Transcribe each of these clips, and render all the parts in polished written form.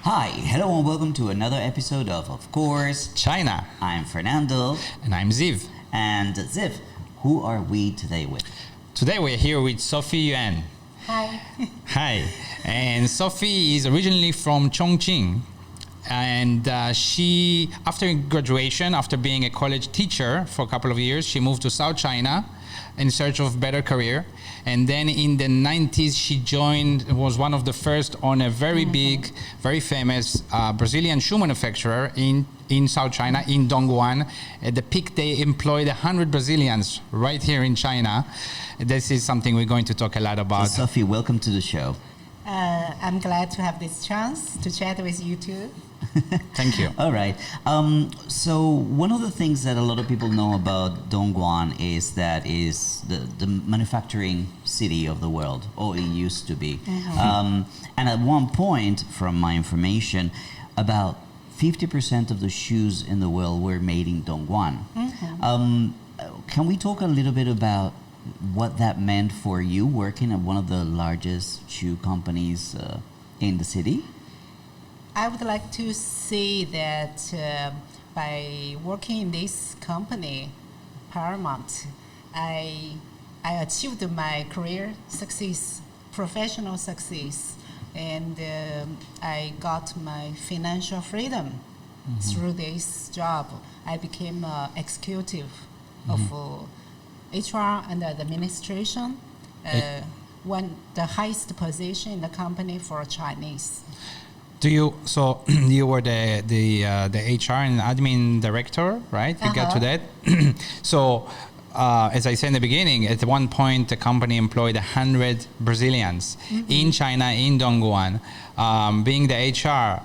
Hi, hello and welcome to another episode of course, China. I'm Fernando. And I'm Ziv. And Ziv, who are we today with? Today we're here with Sophie Yuen. Hi. Hi. And Sophie is originally from Chongqing. And she, after graduation, after being a college teacher for a couple of years, she moved to South China in search of better career. And then in the 90s, she was one of the first on a very big, very famous Brazilian shoe manufacturer in South China, in Dongguan. At the peak, they employed 100 Brazilians right here in China. This is something we're going to talk a lot about. So Sophie, welcome to the show. I'm glad to have this chance to chat with you too. Thank you. All right. So one of the things that a lot of people know about Dongguan is that is the manufacturing city of the world, or it used to be. And at one point, from my information, about 50% of the shoes in the world were made in Dongguan. Can we talk a little bit about what that meant for you working at one of the largest shoe companies in the city? I would like to say that by working in this company, Paramount, I achieved my career success, professional success, and I got my financial freedom through this job. I became executive of HR and administration, the highest position in the company for Chinese. You were the HR and admin director, right? We got to that. So, as I said in the beginning, at one point the company employed 100 Brazilians in China, in Dongguan. Being the HR,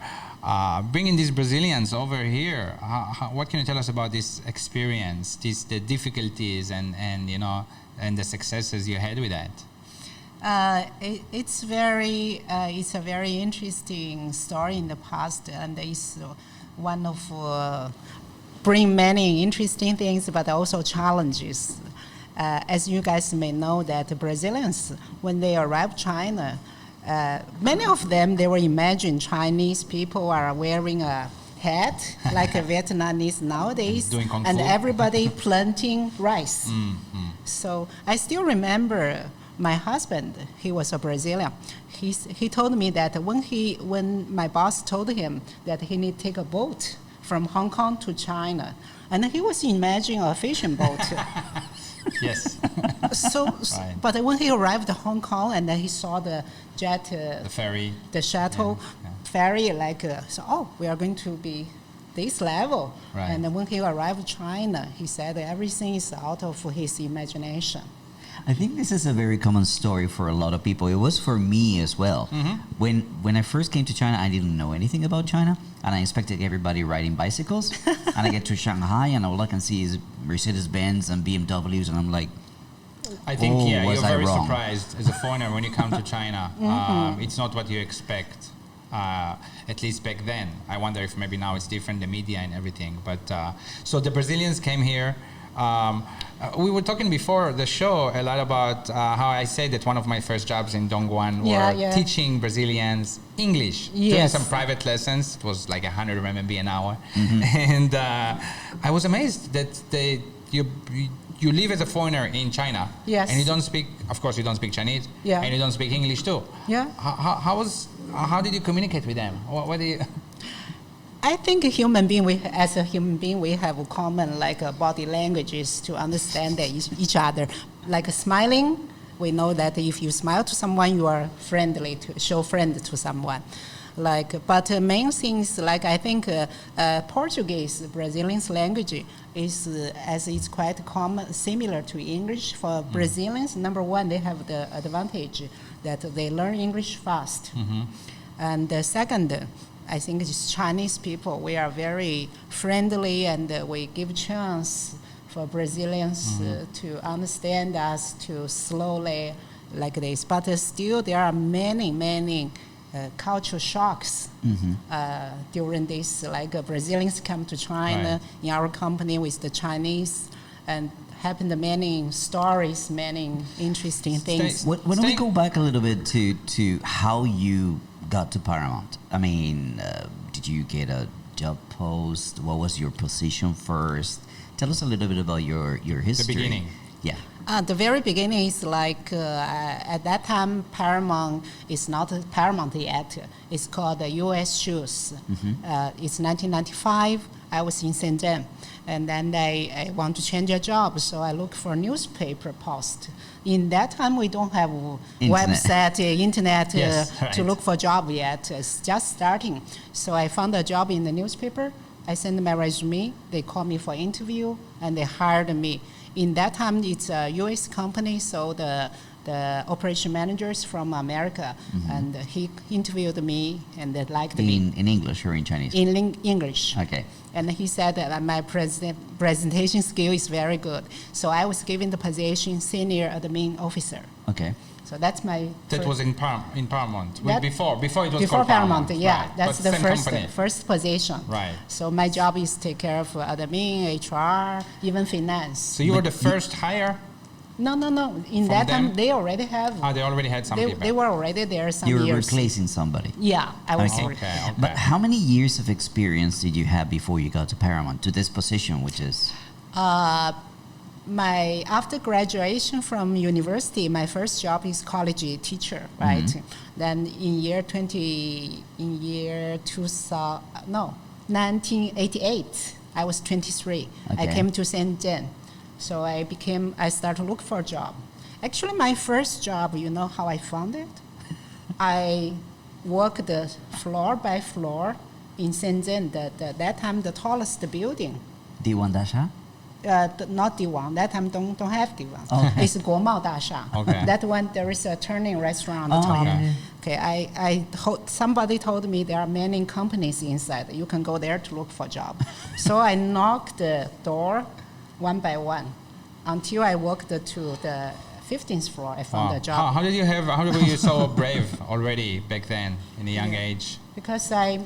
bringing these Brazilians over here, what can you tell us about this experience, the difficulties and the successes you had with that? It's a very interesting story in the past, and it's one of bring many interesting things, but also challenges. As you guys may know, that Brazilians, when they arrive China, many of them, they will imagine Chinese people are wearing a hat like a Vietnamese nowadays, doing kung fu. And everybody planting rice. So I still remember my husband, he was a Brazilian. He told me that when my boss told him that he need to take a boat from Hong Kong to China, and he was imagining a fishing boat. Yes. Right. But when he arrived at Hong Kong and then he saw the jet, the ferry, the shuttle ferry, we are going to be this level. Right. And when he arrived China, he said everything is out of his imagination. I think this is a very common story for a lot of people. It was for me as well. When I first came to China, I didn't know anything about China, and I expected everybody riding bicycles. And I get to Shanghai, and all I can see is Mercedes-Benz and BMWs, and I'm like, I think, you're very wrong? surprised as a foreigner when you come to China. It's not what you expect, at least back then. I wonder if maybe now it's different, the media and everything. But so the Brazilians came here. We were talking before the show a lot about how I said that one of my first jobs in Dongguan were teaching Brazilians English, doing some private lessons. It was like 100 RMB an hour. And I was amazed that you live as a foreigner in China, and you don't speak, of course you don't speak Chinese, and you don't speak English too. How did you communicate with them? What do you... I think as a human being, we have common body languages to understand each other. Like smiling, we know that if you smile to someone, you are friendly, to show friend to someone. But main things I think Portuguese, Brazilian's language is as it's quite common, similar to English. For Brazilians, number one, they have the advantage that they learn English fast, and the second, I think it's Chinese people. We are very friendly, and we give chance for Brazilians to understand us, to slowly like this. But still, there are many cultural shocks during this. Brazilians come to China in our company with the Chinese, and happened many stories, many interesting things. Why don't we go back a little bit to how you got to Paramount? I mean, did you get a job post? What was your position first? Tell us a little bit about your history. The beginning. Yeah. The very beginning is like at that time Paramount is not Paramount yet. It's called the U.S. Shoes. It's 1995. I was in Shenzhen, and then I want to change a job, so I look for newspaper post. In that time, we don't have website, internet Yes, right. to look for job yet. It's just starting. So I found a job in the newspaper. I sent my resume. They called me for interview, and they hired me. In that time, it's a U.S. company, so the operation managers from America, and he interviewed me, and they liked me. In English or in Chinese? In English. Okay. And he said that my presentation skill is very good. So I was given the position senior admin officer. Okay. So that's my. That was in Paramount. That- Before it was Before called Paramount, yeah, Right. that's But the same first position. Right. So my job is take care of admin, HR, even finance. So you were the first hire? No. In From that time, them? they already have. They already had some people. They were already there some You were years. replacing somebody. Yeah, I was. Okay. But how many years of experience did you have before you got to Paramount, to this position, which is? After graduation from university, my first job is college teacher, right? Then in year 1988, I was 23. I Okay. came to Shenzhen, so I started to look for a job. Actually, my first job, you know how I found it? I worked floor by floor in Shenzhen. That time, the tallest building. Diwan Dasha? Not Diwan. That time don't have Diwan. Okay. It's Guomao Dasha. Okay. That one there is a turning restaurant on Oh, the top. yeah. Okay. Somebody told me there are many companies inside. You can go there to look for a job. So I knocked the door one by one until I walked to the 15th floor. I found a job. How were you so brave already back then in a young age? Because I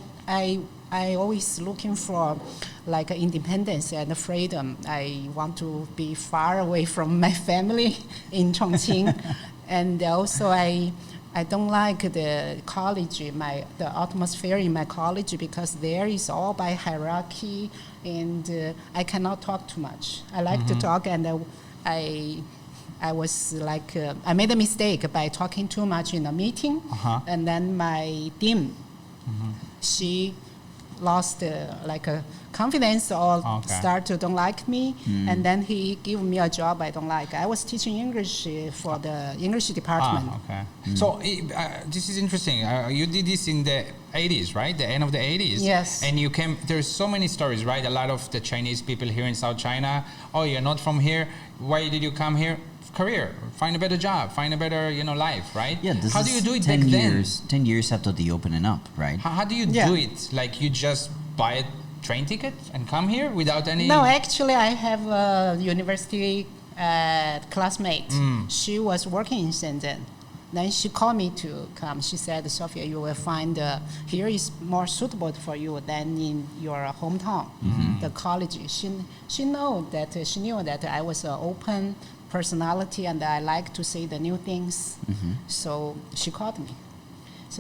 always looking for like independence and freedom. I want to be far away from my family in Chongqing, and also I don't like the college, the atmosphere in my college, because there is all by hierarchy, and I cannot talk too much. I like to talk, and I was like I made a mistake by talking too much in a meeting, and then my dean, she lost confidence or start to don't like me, and then he gave me a job I don't like. I was teaching English for the English department. So this is interesting. You did this in the 80s, right? The end of the 80s. Yes. And you came. There's so many stories, right? A lot of the Chinese people here in South China. Oh, you're not from here. Why did you come here? Career, find a better job, find a better life, right? Yeah, this how is do you do it 10 back years, 10 years after the opening up, right? How do you do it? Like you just buy a train ticket and come here without any... No, actually I have a university classmate. She was working in Shenzhen. Then she called me to come. She said, Sophia, you will find here is more suitable for you than in your hometown, the college. She knew that I was an open personality and I like to say the new things. So she called me.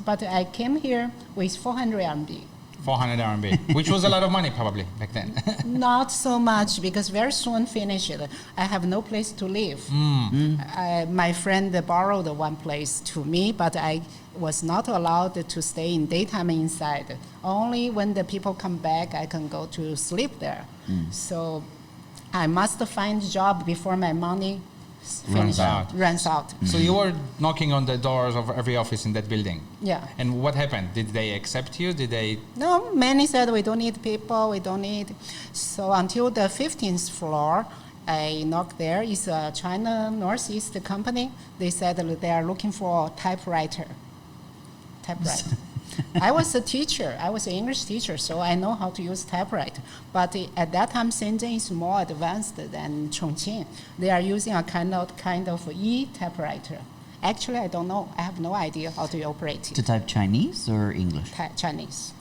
But I came here with 400 RMB. 400 RMB, which was a lot of money probably back then. Not so much, because very soon finished. I have no place to live. My friend borrowed one place to me, but I was not allowed to stay in daytime inside. Only when the people come back, I can go to sleep there. So I must find a job before my money runs out. So you were knocking on the doors of every office in that building? Yeah. And what happened? Did they accept you? Did they? No, many said we don't need people, we don't need. So until the 15th floor, I knocked there. It's a China Northeast company. They said that they are looking for a typewriter. I was a teacher. I was an English teacher, so I know how to use typewriter. But at that time, Shenzhen is more advanced than Chongqing. They are using a kind of e-typewriter. Actually, I don't know. I have no idea how to operate it. To type Chinese or English? Chinese.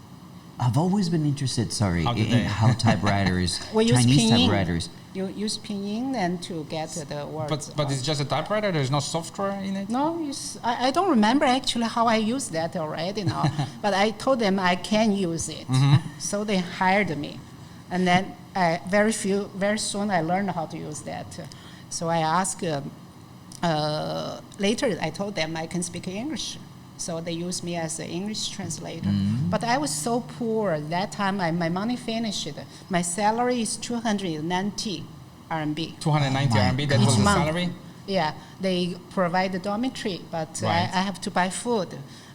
I've always been interested, in how typewriters, we use Chinese pinyin. typewriters. You use pinyin and to get the words. But it's just a typewriter. There's no software in it. No, I don't remember actually how I used that already now. But I told them I can use it, so they hired me, and then very soon I learned how to use that. So I asked. Later, I told them I can speak English. So they used me as an English translator. But I was so poor at that time. My money finished. My salary is 290 RMB. 290 RMB. That was the month. salary. Yeah, they provide the dormitory, but Right. I have to buy food,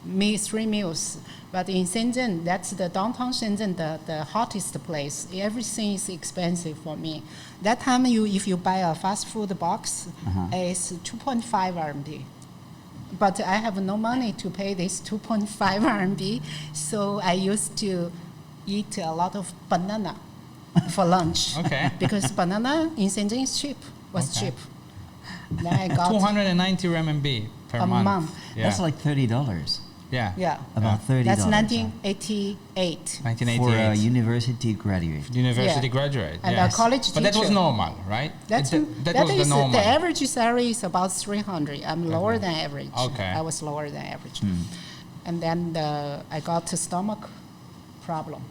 3 meals. But in Shenzhen, that's the downtown Shenzhen, the hottest place. Everything is expensive for me. That time, if you buy a fast food box, it's 2.5 RMB. But I have no money to pay this 2.5 RMB, so I used to eat a lot of banana for lunch. Okay. Because banana in Shenzhen is cheap, cheap. Then I got 290 RMB per a month. Yeah. That's like $30. Yeah. Yeah. About $30. That's 1988. 1988. For a university graduate. University Yeah. graduate. And yes. a college But that was teacher. normal, right? that was the is normal. the average salary is about 300. I'm lower than average. Okay. I was lower than average. And then I got a stomach problem.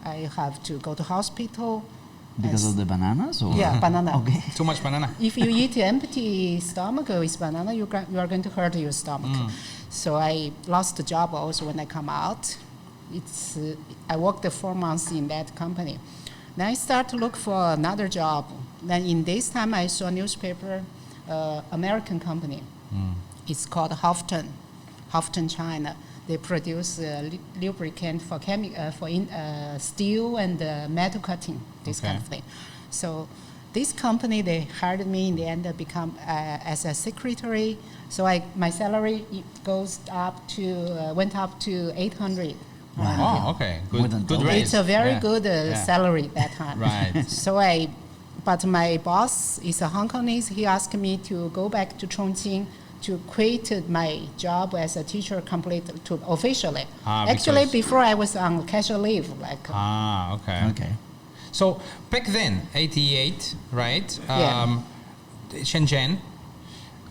I have to go to hospital. Because of the bananas? Or? Yeah, banana. Okay. Too much banana. If you eat empty stomach with banana, you are going to hurt your stomach. So I lost the job also when I come out. I worked 4 months in that company. Then I start to look for another job. Then in this time I saw a newspaper, American company. It's called Houghton, China. They produce lubricant for steel and metal cutting, this kind of thing. So this company, they hired me in the end to become as a secretary. So my salary went up to 800. Oh, okay. More than Good double. raise. It's a very Yeah. good Yeah. salary that time. Right. So but my boss is a Hong Kongese. He asked me to go back to Chongqing to quit my job as a teacher officially. Actually, because- before I was on casual leave. Okay. Okay. So back then, 88, right? Yeah. Shenzhen.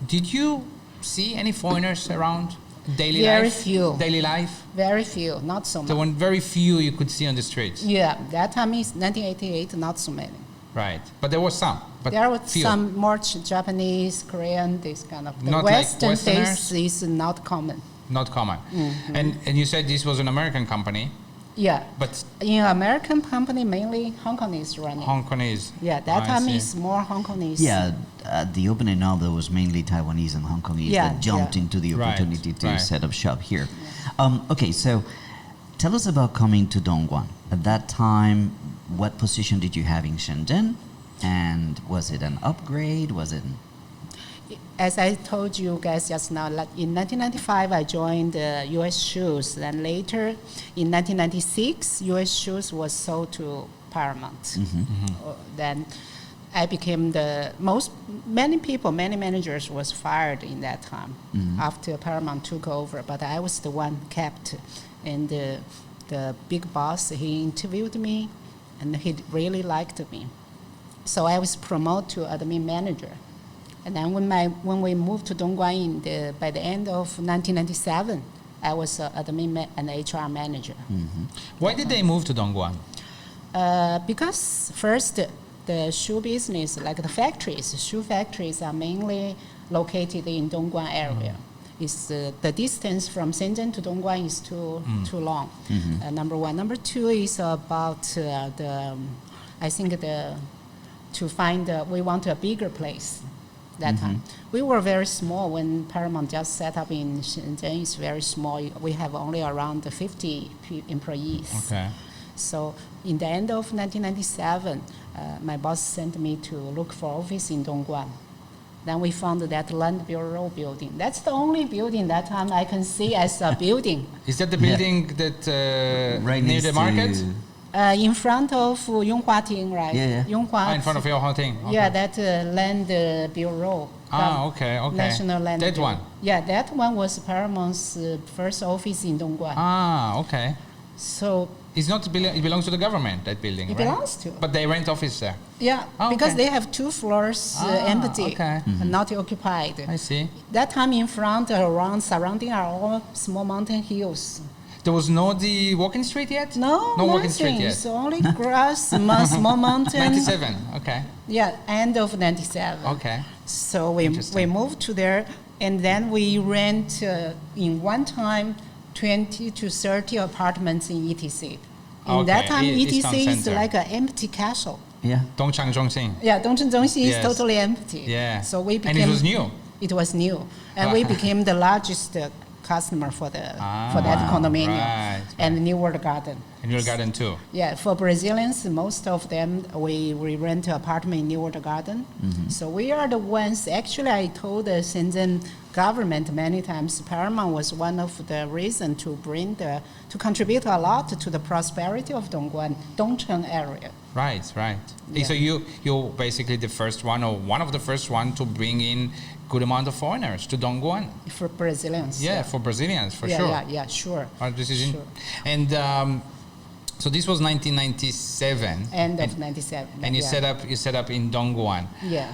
Did you see any foreigners around? Daily Very life? few. Daily life? Very few, not so There much. were very few you could see on the streets. Yeah, that time is 1988, not so many. Right. But there were some. But There were few. some more Japanese, Korean, this kind of. The Not like Western Westerners? taste is not common. Not common. Mm-hmm. And you said this was an American company, Yeah. but In American company, mainly Hong Kongese running. Hong Kongese. Yeah, that I time see. is more Hong Kongese. Yeah, at the opening now, there was mainly Taiwanese and Hong Kongese Yeah, that jumped yeah. into the Right, opportunity to right. set up shop here. Okay, so tell us about coming to Dongguan. At that time, what position did you have in Shenzhen? And was it an upgrade? Was it... As I told you guys just now, in 1995, I joined U.S. Shoes. Then later, in 1996, U.S. Shoes was sold to Paramount. Then I became many managers was fired in that time after Paramount took over, but I was the one kept. And the big boss, he interviewed me, and he really liked me. So I was promoted to admin manager. And then when we moved to Dongguan by the end of 1997, I was admin and HR manager. Why did they move to Dongguan? Because first, the shoe business, like the shoe factories are mainly located in Dongguan area. It's the distance from Shenzhen to Dongguan is too long. Number one. Number two is about we want a bigger place. That time. We were very small when Paramount just set up in Shenzhen. It's very small. We have only around 50 employees. Okay. So in the end of 1997, my boss sent me to look for office in Dongguan. Then we found that Land Bureau building. That's the only building that time I can see as a building. Is that the building that right near next the market? to- In front of Yonghua Ting, right? Yeah, yeah. Yonghua. In front of your whole thing? Okay. Yeah, that Land Bureau. Okay. National Land That Bureau. one? Yeah, that one was Paramount's first office in Dongguan. Okay. So It's not, it belongs to the government, that building, It right? belongs to. But they rent office there. Yeah, Oh, because okay. they have 2 floors empty, okay. and not occupied. I see. That time in front, around, surrounding are all small mountain hills. There was no the walking street yet? No, No walking nothing. street yet. It's only grass, small mountain. 97, okay. Yeah, end of 97. Okay. So we Interesting. moved to there, and then we rent in one time 20 to 30 apartments in ETC. In that Okay, time, East Town ETC is Center. like an empty castle. Yeah. Dongchang, Chongqing. Yeah, Dongguan Zhongxin Yes. is totally empty. Yeah. So we became. And it was new. It was new, and we became the largest customer for that condominium right, and New World Garden. And your garden too. Yeah, for Brazilians, most of them, we rent an apartment in New World Garden. So we are the ones, actually I told the Shenzhen government many times, Paramount was one of the reasons to to contribute a lot to the prosperity of Dongguan, Dongcheng area. Right. Yeah. So you're basically the first one, or one of the first one, to bring in good amount of foreigners to Dongguan. For Brazilians. Yeah, for Brazilians, for sure. Yeah, sure. This is Sure. And so this was 1997. End of 97. And you yeah. set up in Dongguan. Yeah.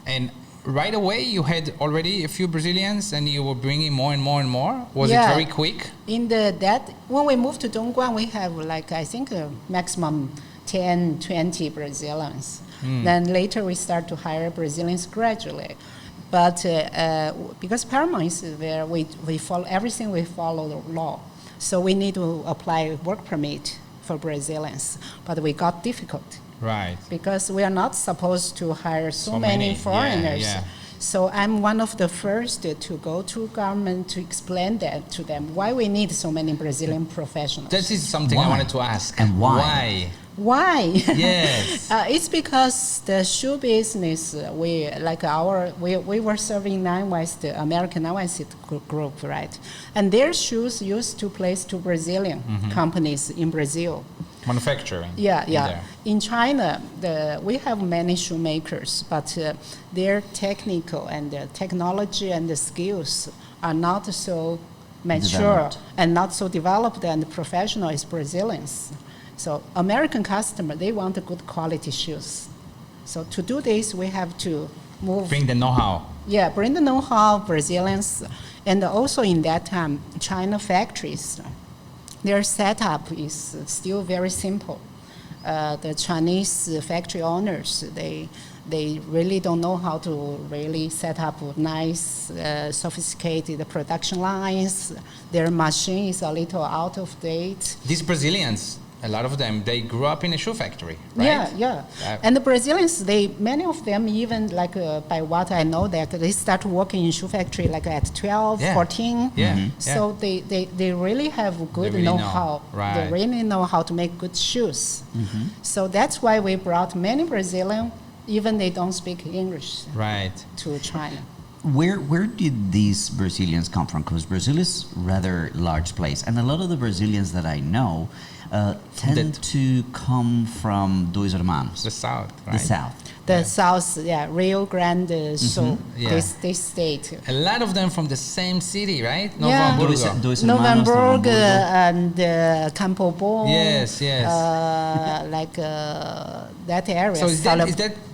And right away you had already a few Brazilians, and you were bringing more and more and more. Was it Yeah. very quick? When we moved to Dongguan, we have I think maximum 10, 20 Brazilians. Then later we start to hire Brazilians gradually. But because Paramount is there, we follow everything, we follow the law. So we need to apply work permit for Brazilians. But we got difficult Right. because we are not supposed to hire so many, many yeah, foreigners. yeah. So I'm one of the first to go to government to explain that to them why we need so many Brazilian professionals. That is something I Why? wanted to ask. And why? Why? Yes. It's because the shoe business, we were serving Nine West, the American Nine West group, right? And their shoes used to place to Brazilian companies in Brazil. Manufacturing. Yeah. there. In China, we have many shoemakers, but their technical and the technology and the skills are not so mature Developed. and not so developed and professional as Brazilians. So American customer, they want good quality shoes. So to do this, we have to move. Bring the know-how. Yeah, bring the know-how, Brazilians. And also in that time, China factories, their setup is still very simple. The Chinese factory owners, they really don't know how to really set up nice, sophisticated production lines. Their machine is a little out of date. These Brazilians, a lot of them, they grew up in a shoe factory, right? Yeah. And the Brazilians, many of them even by what I know that they start working in shoe factory at 12, Yeah. 14. Yeah. So they really have good really know. know-how. Right. They really know how to make good shoes. So that's why we brought many Brazilians, even they don't speak English, Right. to China. Where did these Brazilians come from? Because Brazil is rather large place, and a lot of the Brazilians that I know tend to come from Dois Hermanos, The South, right? the south. The South, Rio Grande, so Yeah. this state. A lot of them from the same city, right? Novo Yeah. Hamburgo. Dois Novo Hermanos, Hamburgo Novo Hamburgo. and Campo Bom. Yes. That area. So is that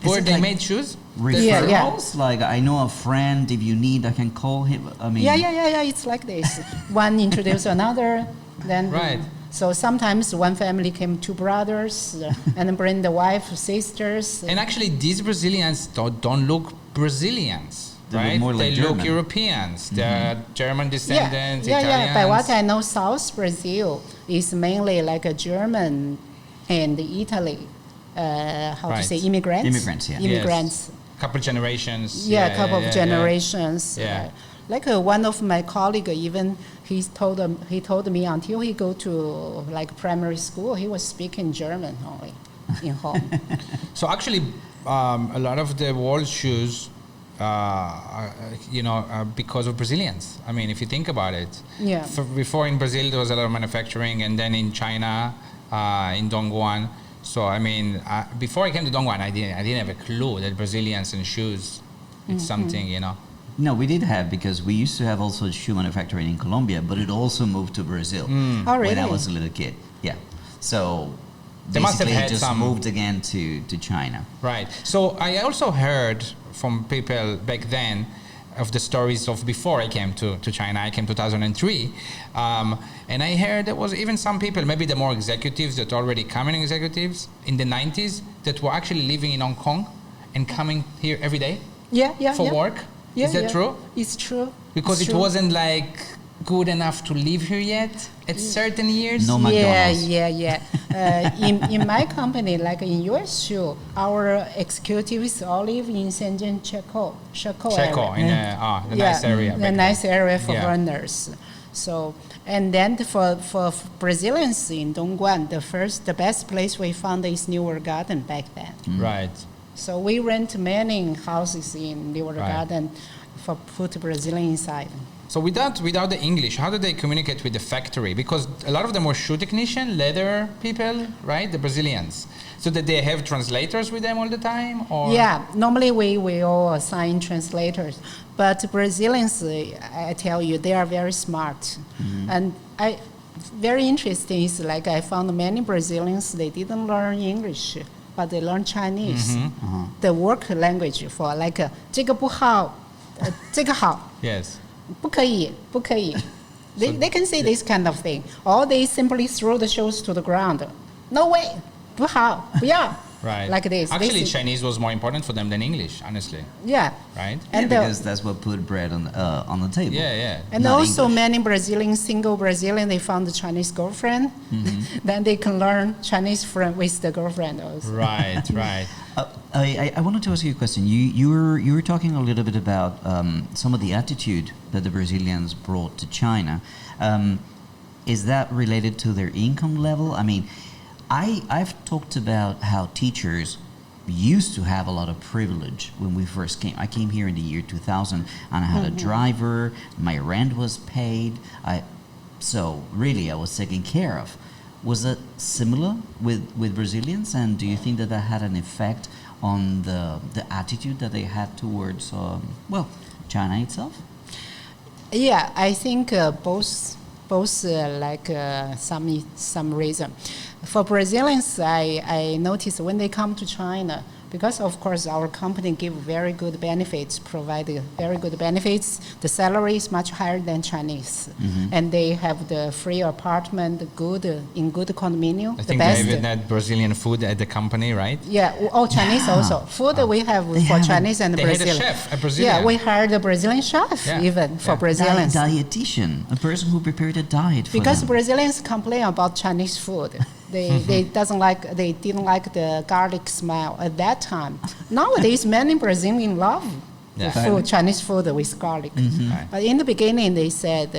where it they like- made shoes? Referrals? Yeah. Like, I know a friend, if you need, I can call him. I mean, Yeah, it's like this. One introduce another, then. Right. So sometimes one family came, 2 brothers, and then bring the wife, sisters. And actually, these Brazilians don't look Brazilians, They look right? more like they look German. Europeans. They're German descendants, Yeah. Italians. By what I know, South Brazil is mainly like a German and Italy. How to Right. say, immigrants? Immigrants, yeah. Yes. Immigrants. Couple generations. Yeah, a couple of generations. Yeah. One of my colleague, even he told me until he go to primary school, he was speaking German only in home. So actually, a lot of the world shoes, because of Brazilians. I mean, if you think about it. Yeah. Before in Brazil, there was a lot of manufacturing, and then in China, in Dongguan. So I mean, before I came to Dongguan, I didn't have a clue that Brazilians and shoes, it's something, No, we did have, because we used to have also shoe manufacturing in Colombia, but it also moved to Brazil Oh, when really? I was a little kid. Yeah. So They must have basically had it just some- moved again to China. Right. So I also heard from people back then of the stories of before I came to China. I came 2003. And I heard there was even some people, maybe the more executives that already coming executives in the 90s that were actually living in Hong Kong and coming here every day Yeah. for work. Yeah, Is that yeah. true? It's true. Because It's it true. wasn't like good enough to live here yet at certain years? No McDonald's. Yeah. In my company, like in US too, our executives all live in Shenzhen, Shekou Checo, area. in the nice area. The back nice then. area for Yeah. foreigners. So, and then for Brazilians in Dongguan, the best place we found is Newer Garden back then. Right. So we rent many houses in Newer Right. Garden for put Brazilian inside. So without the English, how do they communicate with the factory? Because a lot of them were shoe technician, leather people, right? The Brazilians. So that they have translators with them all the time? Or? Yeah, normally we all assign translators, but Brazilians, I tell you, they are very smart. And very interesting is like I found many Brazilians, they didn't learn English, but they learn Chinese. The work language for like 这个不好，这个好， Yes. 不可以，不可以. They can say this kind of thing, or they simply throw the shoes to the ground. No way, 不好，不要. Right. Like this. Actually, This is- Chinese was more important for them than English, honestly. Yeah. Right? Yeah, And because that's what put bread on the table. Yeah. And Not also English. many Brazilians, single Brazilian, they found a Chinese girlfriend. Then they can learn Chinese with the girlfriend also. Right. I wanted to ask you a question. You were talking a little bit about some of the attitude that the Brazilians brought to China. Is that related to their income level? I mean, I've talked about how teachers used to have a lot of privilege when we first came. I came here in the year 2000, and I had a driver. My rent was paid. So really, I was taken care of. Was it similar with Brazilians, and do you think that had an effect on the attitude that they had towards China itself? Yeah, I think both some reason. For Brazilians, I notice when they come to China, because of course our company give very good benefits, provide very good benefits. The salary is much higher than Chinese, and they have the free apartment, in good condominium, I the think best. they even had Brazilian food at the company, right? Yeah, Chinese also. Food we have for Chinese and They had a Brazilian. chef, a Brazilian. Yeah, we hired a Brazilian chef Yeah, even for yeah. Brazilians. Dietitian, a person who prepared a diet for Because them. Brazilians complain about Chinese food. They didn't like the garlic smell at that time. Nowadays, many Brazilians love Yeah. the food, Chinese food with garlic. Right. But in the beginning, they said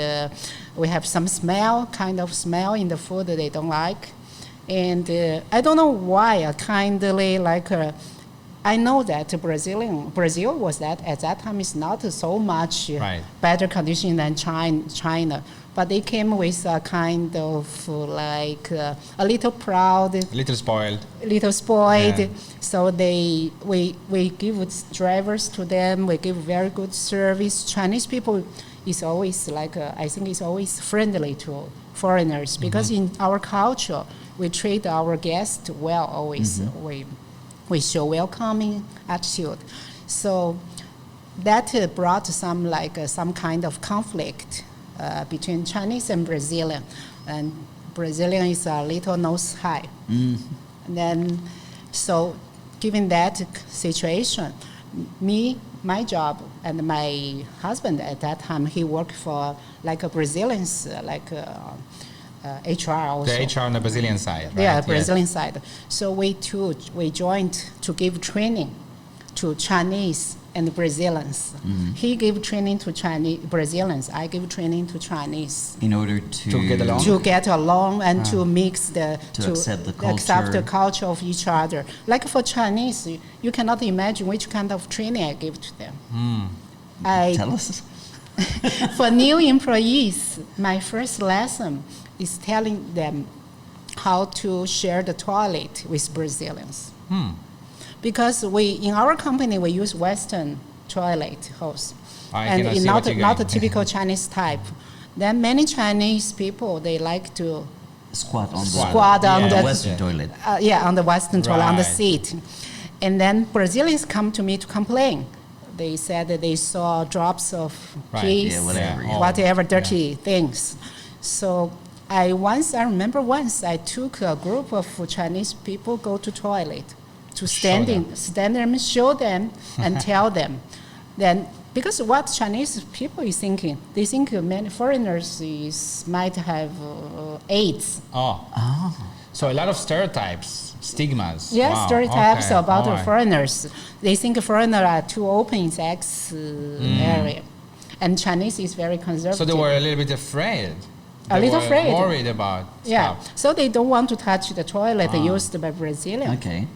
we have some kind of smell in the food that they don't like, and I don't know why. I know that Brazil was that at that time is not so much Right. better condition than China. But they came with a kind of a little proud, A little spoiled. little spoiled. Yeah. So we give drivers to them. We give very good service. Chinese people is always I think is always friendly to foreigners because in our culture we treat our guests well always. We show welcoming attitude. So that brought some kind of conflict between Chinese and Brazilian, and Brazilian is a little nose high. And then, so given that situation, my job and my husband at that time, he worked for a Brazilians HR also. The HR on the Brazilian side, right? Yeah, Yes. Brazilian side. So we joined to give training to Chinese and Brazilians. He gave training to Brazilians. I give training to Chinese. In order to get along? To get along and to mix To accept the accept the culture. culture of each other. Like for Chinese, you cannot imagine which kind of training I give to them. Tell us. For new employees, my first lesson is telling them how to share the toilet with Brazilians. Because in our company, we use Western toilet hose. I and cannot in see what you're not a going. typical Chinese type. Then many Chinese people, they like to Squat on Squat on the the- Western toilet. on the Western toilet, on the Right. seat. And then Brazilians come to me to complain. They said that they saw drops of Right, piss, yeah, whatever, yeah. whatever dirty things. So I remember once I took a group of Chinese people go to toilet to stand there and show them and tell them. Then because what Chinese people is thinking, they think many foreigners might have AIDS. Oh. So a lot of stereotypes, stigmas. Yes, Wow, stereotypes okay, about all right. foreigners. They think foreigners are too open in sex area, and Chinese is very conservative. So they were a little bit afraid. A little were afraid. Worried about yeah, stuff. so they don't want to touch the toilet used by Brazilians. Okay.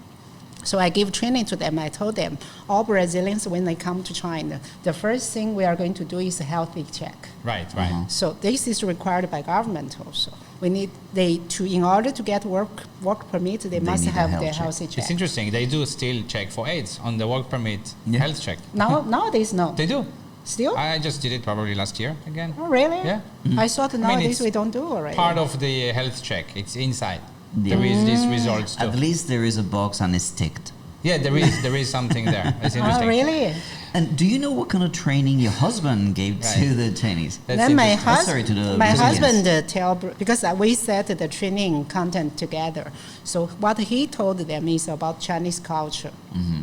So I give training to them. I told them, all Brazilians, when they come to China, the first thing we are going to do is a healthy check. Right. So this is required by government also. In order to get work permit, they must need a have health the check. healthy check. It's interesting. They do still check for AIDS on the work permit, Yeah. health check. Nowadays, no. They do. Still? I just did it probably last year again. Oh, really? Yeah. I thought mean, nowadays it's we don't do already. Part of the health check. It's inside. Yeah. There is these results too. At least there is a box and it's ticked. Yeah, there is something there. It's Oh, interesting. really? And do you know what kind of training your husband gave to Right. the Chinese? That's Then my, interesting. Oh, sorry, to the my Brazilians. husband because we set the training content together. So what he told them is about Chinese culture. Mm-hmm.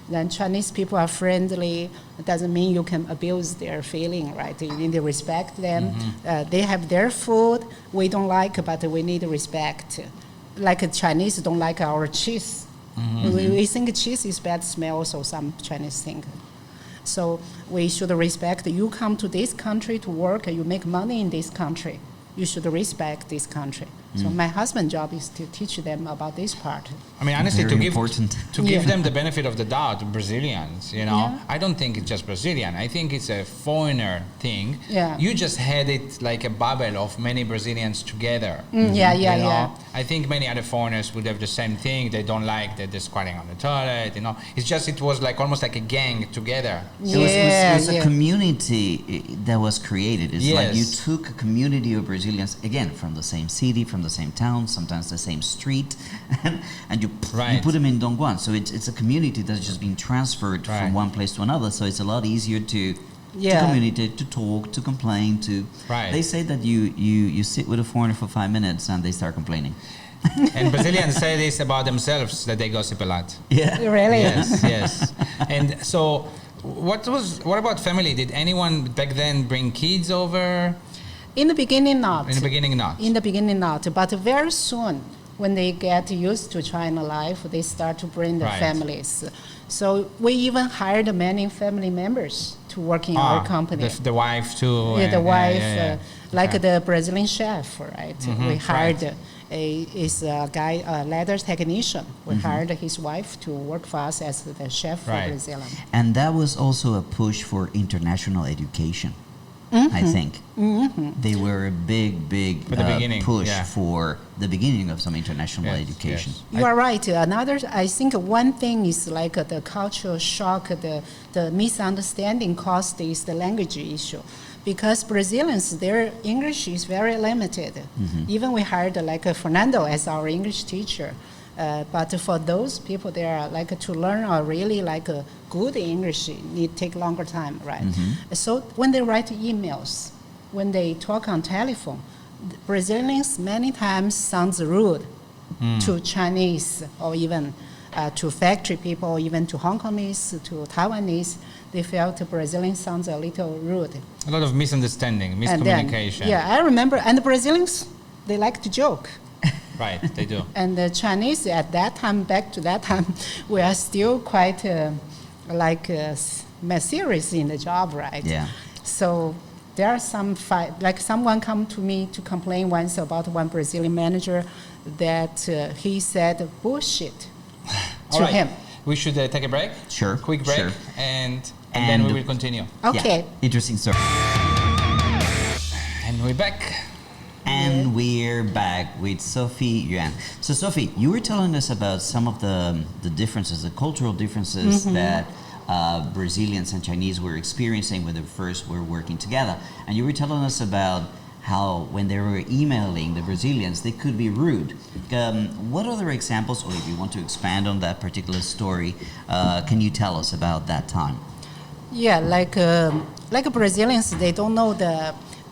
Then Chinese people are friendly. It doesn't mean you can abuse their feeling, right? You need to respect them. Mm-hmm. They have their food we don't like, but we need respect. Like Chinese don't like our cheese. Mm-hmm. We think cheese is bad smell, so some Chinese think. So we should respect. You come to this country to work, you make money in this country. You should respect this country. So my husband's job is to teach them about this part. I mean, honestly, Very to give important. Yeah. them the benefit of the doubt, Brazilians, Yeah. I don't think it's just Brazilian. I think it's a foreigner thing. Yeah. You just had it like a bubble of many Brazilians together. Yeah. you know? I think many other foreigners would have the same thing. They don't like that they're squatting on the toilet. It was like almost like a gang together. It was Yeah. a community that was created. It's like you Yes. took a community of Brazilians, again, from the same city, from the same town, sometimes the same street, and you Right. put them in Dongguan. So it's a community that's just being transferred Right. from one place to another. So it's a lot easier to communicate, to talk, to complain, to... Right. They say that you sit with a foreigner for 5 minutes and they start complaining. And Brazilians say this about themselves, that they gossip a lot. Yeah. Really? Yes. And so, what about family? Did anyone back then bring kids over? In the beginning, not. In the beginning, not. In the beginning, not. But very soon, when they get used to China life, they start to bring the Right. families. So we even hired many family members to work in our company. The wife too. Yeah, the and- wife, yeah. like Okay. the Brazilian chef, right? We hired right. a guy, a leather technician. We hired his wife to work for us as the chef for Right. Brazil. And that was also a push for international education, I think. They were a big For the beginning, push yeah. for the beginning of some international Yes, education. yes. You are right. I think one thing is like the cultural shock, the misunderstanding caused is the language issue. Because Brazilians, their English is very limited. Even we hired like Fernando as our English teacher. But for those people, they are like to learn a really like a good English need take longer time, right? So when they write emails, when they talk on telephone, Brazilians many times sounds rude to Chinese or even to factory people, or even to Hong Kongese, to Taiwanese. They felt Brazilian sounds a little rude. A lot of misunderstanding, And then, miscommunication. I remember, and the Brazilians, they like to joke. Right, they do. And the Chinese at that time, back to that time, we are still quite serious in the job, right? Yeah. So there are some fight, like someone come to me to complain once about one Brazilian manager that he said bullshit All to right. him. We should take a break. Sure, Quick break, sure. and then we And- will continue. Okay. Yeah, interesting story. And we're back. And we're back with Sophie Yuen. So Sophie, you were telling us about some of the differences, the cultural differences that Brazilians and Chinese were experiencing when they first were working together. And you were telling us about how when they were emailing the Brazilians, they could be rude. What other examples, or if you want to expand on that particular story, can you tell us about that time? Yeah, like Brazilians, they don't know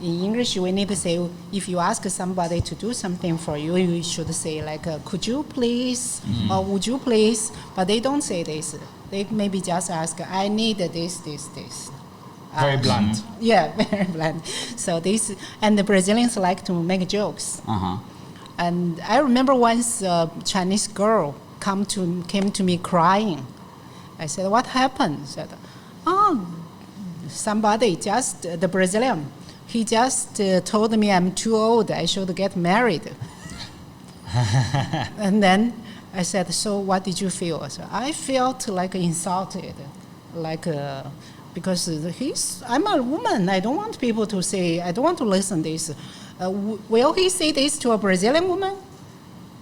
in English, we need to say, if you ask somebody to do something for you, you should say like, could you please, or would you please, but they don't say this. They maybe just ask, I need this. Very blunt. Yeah, very blunt. So and the Brazilians like to make jokes. Uh-huh. And I remember once a Chinese girl came to me crying. I said, what happened? She said, oh, somebody, just the Brazilian, he just told me I'm too old, I should get married. And then I said, so what did you feel? So I felt like insulted, because I'm a woman. I don't want people to say, I don't want to listen to this. Will he say this to a Brazilian woman?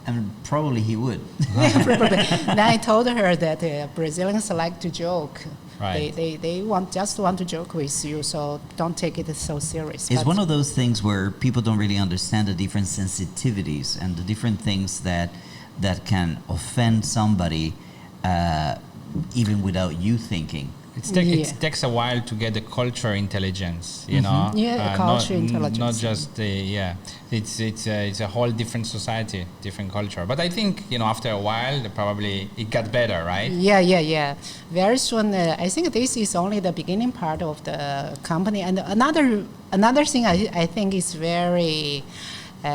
And probably he would. Probably. Then I told her that Brazilians like to joke. Right. They just want to joke with you, so don't take it so serious. It's one of those things where people don't really understand the different sensitivities and the different things that can offend somebody even without you thinking. It takes a while to get the culture intelligence, you know. Yeah, culture intelligence. Not just it's a whole different society, different culture. But I think after a while, it got better, right? Yeah. Very soon, I think this is only the beginning part of the company. And another thing I think is very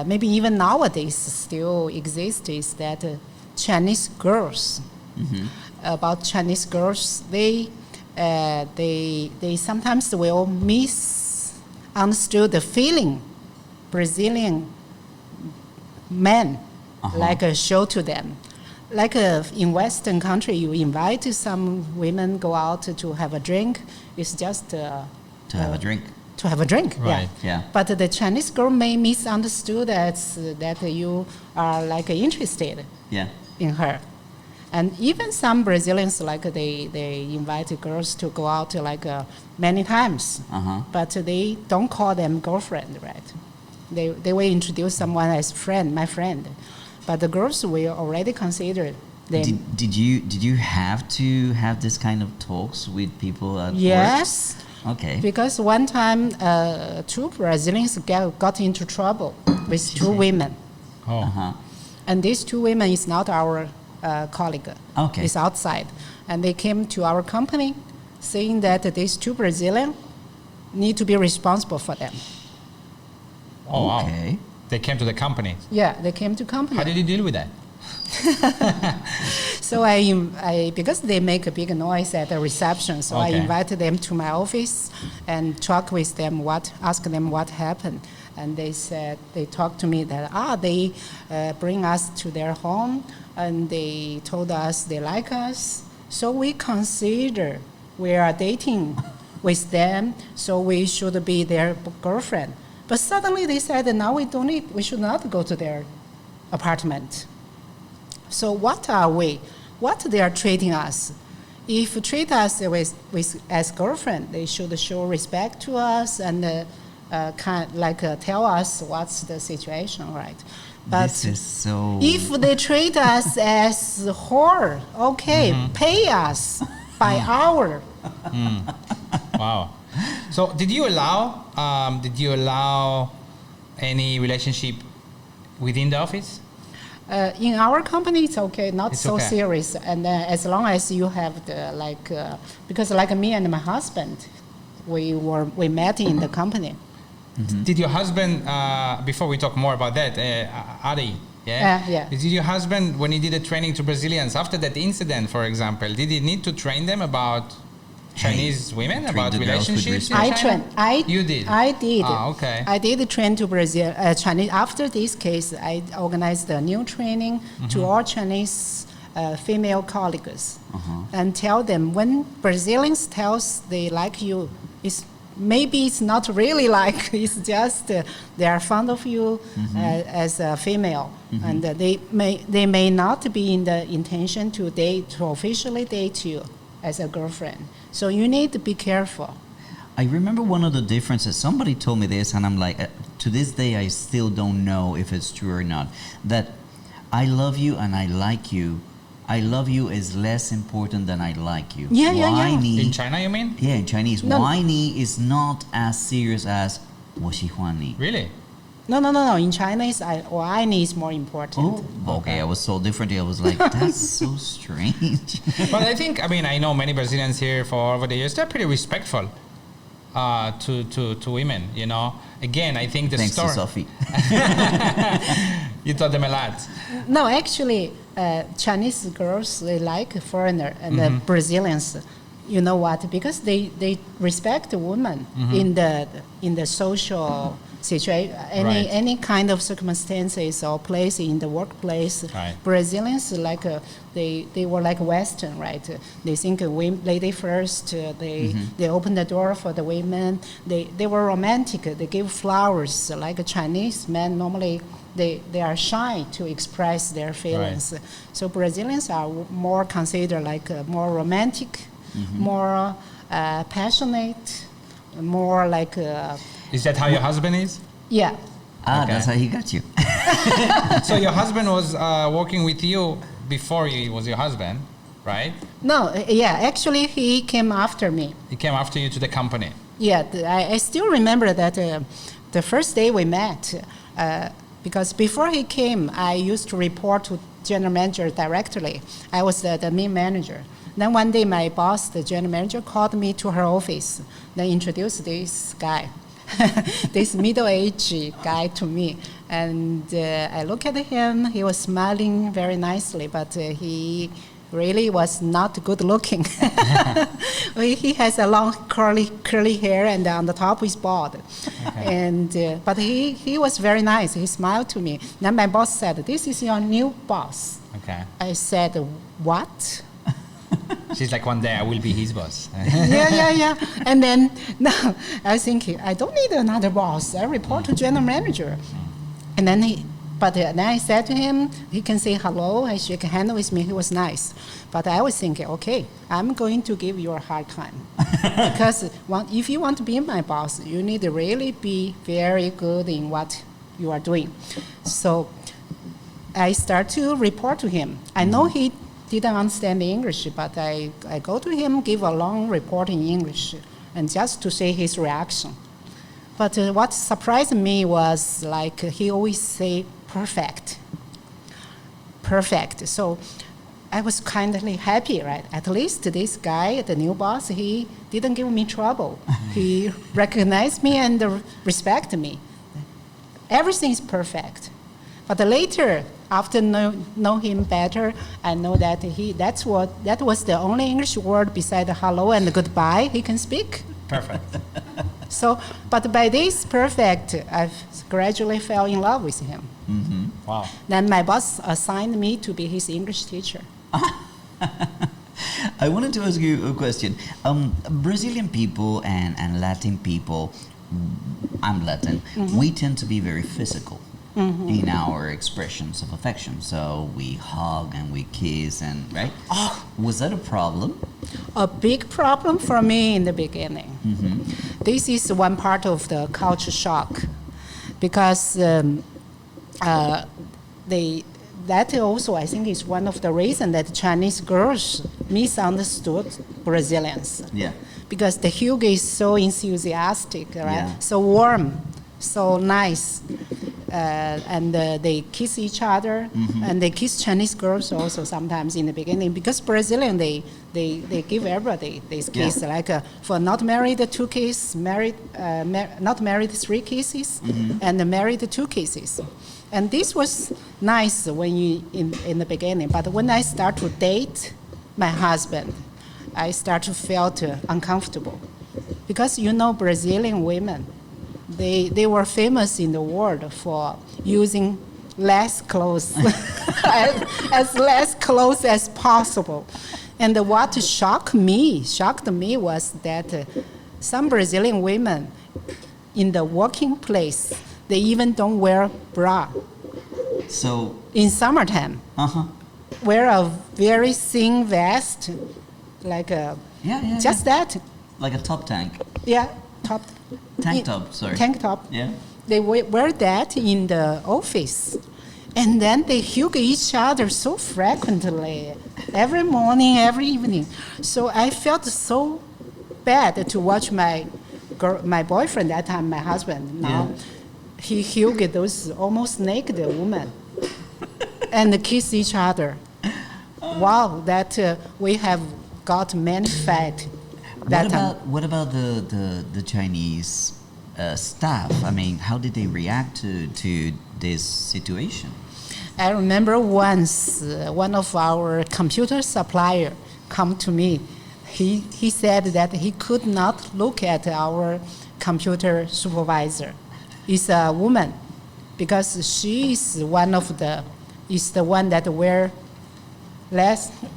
maybe even nowadays still exists is that Chinese girls. About Chinese girls, they sometimes will misunderstood the feeling Brazilian men show to them. Like in Western country, you invite some women go out to have a drink. It's just to have a drink. To have a drink, right? Yeah. But the Chinese girl may misunderstood that you are interested. Yeah. In her. And even some Brazilians, they invite girls to go out many times, but they don't call them girlfriend, right? They will introduce someone as my friend, but the girls will already consider them. Did you have to have this kind of talks with people at Yes. work? Okay. Because one time, 2 Brazilians got into trouble with 2 women. Oh. And these 2 women is not our colleague. Okay. It's outside. And they came to our company saying that these 2 Brazilians need to be responsible for them. Oh, okay. Wow. They came to the company. Yeah, they came to company. How did you deal with that? So because they make a big noise at the reception, so I invited them to my office and talk with them, ask them what happened. And they talked to me that they bring us to their home and they told us they like us. So we consider we are dating with them, so we should be their girlfriend. But suddenly they said that now we should not go to their apartment. So what are we? What they are treating us? If you treat us as girlfriend, they should show respect to us and tell us what's the situation, right? But this is so. If they treat us as whore, pay us by hour. Wow. So did you allow any relationship within the office? In our company, it's okay, It's so okay. serious. And as long as you have because me and my husband, we met in the company. Did your husband, before we talk more about that, Ari, yeah. Did your husband, when he did the training to Brazilians, after that incident, for example, did he need to train them about Chinese women, treat about the girls with relationships? respect. I trained. You did? I did. Ah, okay. I did train to Brazil Chinese. After this case, I organized a new training to all Chinese female colleagues and tell them when Brazilians tells they like you, maybe it's not really like, it's just they are fond of you as a female, and they may not be in the intention to officially date you. as a girlfriend. So you need to be careful. I remember one of the differences. Somebody told me this, and I'm like, to this day, I still don't know if it's true or not. That I love you and I like you. I love you is less important than I like you. Yeah. In China, you mean? Yeah, in Chinese, No. 我爱你 is not as serious as 我喜欢你. Really? No. In Chinese, 我爱你 is more important. Oh, okay. I was so different. I was like, that's so strange. But I know many Brazilians here for over the years, they're pretty respectful to women, you know. Again, I think the Thanks story. to Sophie. You taught them a lot. No, actually, Chinese girls, they like foreigner and the Brazilians. You know what? Because they respect the woman in the social situation, Right. any kind of circumstances or place in the workplace. Right. Brazilians they were like Western, right? They think lady first. They open the door for the women. They were romantic. They give flowers. Like a Chinese men normally. They are shy to express their feelings. Right. So Brazilians are more considered like more romantic, more passionate, more like Is that how your husband is? yeah. Okay. That's how he got you. So your husband was working with you before he was your husband, right? No, yeah. Actually, he came after me. He came after you to the company. Yeah, I still remember that the first day we met. Because before he came, I used to report to general manager directly. I was the main manager. Then one day, my boss, the general manager, called me to her office. Then introduced this guy, this middle-aged guy to me. And I look at him. He was smiling very nicely, but he really was not good looking. He has a long curly hair, and on the top he's bald. Okay. And but he was very nice. He smiled to me. Then my boss said, "This is your new boss." Okay. I said, "What?" She's like, one day I will be his boss. yeah. And then now I was thinking, I don't need another boss. I report to general manager. And then then I said to him, he can say hello, I shake hand with me. He was nice. But I was thinking, okay, I'm going to give you a hard time. Because if you want to be my boss, you need to really be very good in what you are doing. So I start to report to him. I know he didn't understand English, but I go to him, give a long report in English, and just to see his reaction. But what surprised me was like he always say perfect. So I was kindly happy, right? At least this guy, the new boss, he didn't give me trouble. He recognized me and respect me. Everything is perfect. But later, after know him better, I know that that was the only English word beside hello and goodbye he can speak. Perfect. So, but by this perfect, I gradually fell in love with him. Mm-hmm. Wow. Then my boss assigned me to be his English teacher. I wanted to ask you a question. Brazilian people and Latin people, I'm Latin, we tend to be very physical in our expressions of affection. So we hug and we kiss and, right? Oh. Was that a problem? A big problem for me in the beginning. This is one part of the culture shock, because that also, I think, is one of the reasons that Chinese girls misunderstood Brazilians. Yeah. Because the Hugo is so enthusiastic, right? Yeah. So warm, so nice. And they kiss each other, and they kiss Chinese girls also sometimes in the beginning. Because Brazilian, they give everybody this kiss, like for not married 2 kisses, not married 3 kisses, and married 2 kisses. And this was nice when you in the beginning. But when I start to date my husband, I start to feel uncomfortable, because Brazilian women, they were famous in the world for using less clothes, as less clothes as possible. And what shocked me was that some Brazilian women in the working place, they even don't wear bra. So, In summertime, wear a very thin vest like Yeah. just that. Like a top tank. Yeah, top. Tank top, sorry. Tank top. Yeah. They wear that in the office. And then they hug each other so frequently, every morning, every evening. So I felt so bad to watch my boyfriend that time, my husband. Now he hugged those almost naked women and kiss each other. Wow, that we have got many fat. What about the Chinese staff? I mean, how did they react to this situation? I remember once one of our computer supplier come to me. He said that he could not look at our computer supervisor. It's a woman, because she is the one that wear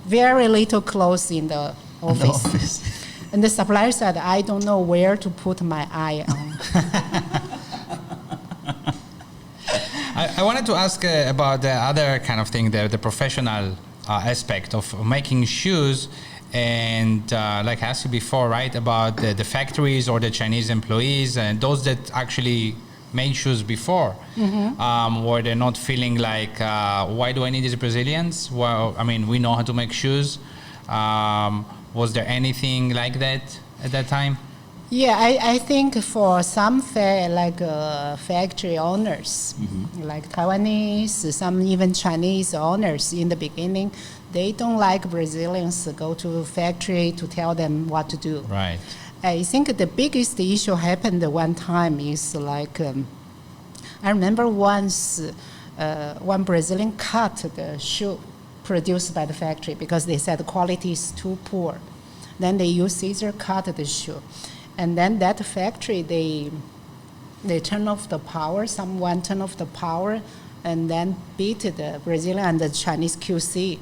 very little clothes in the office. And the supplier said, I don't know where to put my eye on. I wanted to ask about the other kind of thing, the professional aspect of making shoes. And like I asked you before, right, about the factories or the Chinese employees and those that actually made shoes before, where they're not feeling like, why do I need these Brazilians? Well, I mean, we know how to make shoes. Was there anything like that at that time? Yeah, I think for some factory owners, like Taiwanese, some even Chinese owners in the beginning, they don't like Brazilians to go to factory to tell them what to do. Right. I think the biggest issue happened one time is I remember once one Brazilian cut the shoe produced by the factory because they said the quality is too poor. Then they use scissor cut the shoe. And then that factory, they turn off the power, someone turn off the power, and then beat the Brazilian and the Chinese QC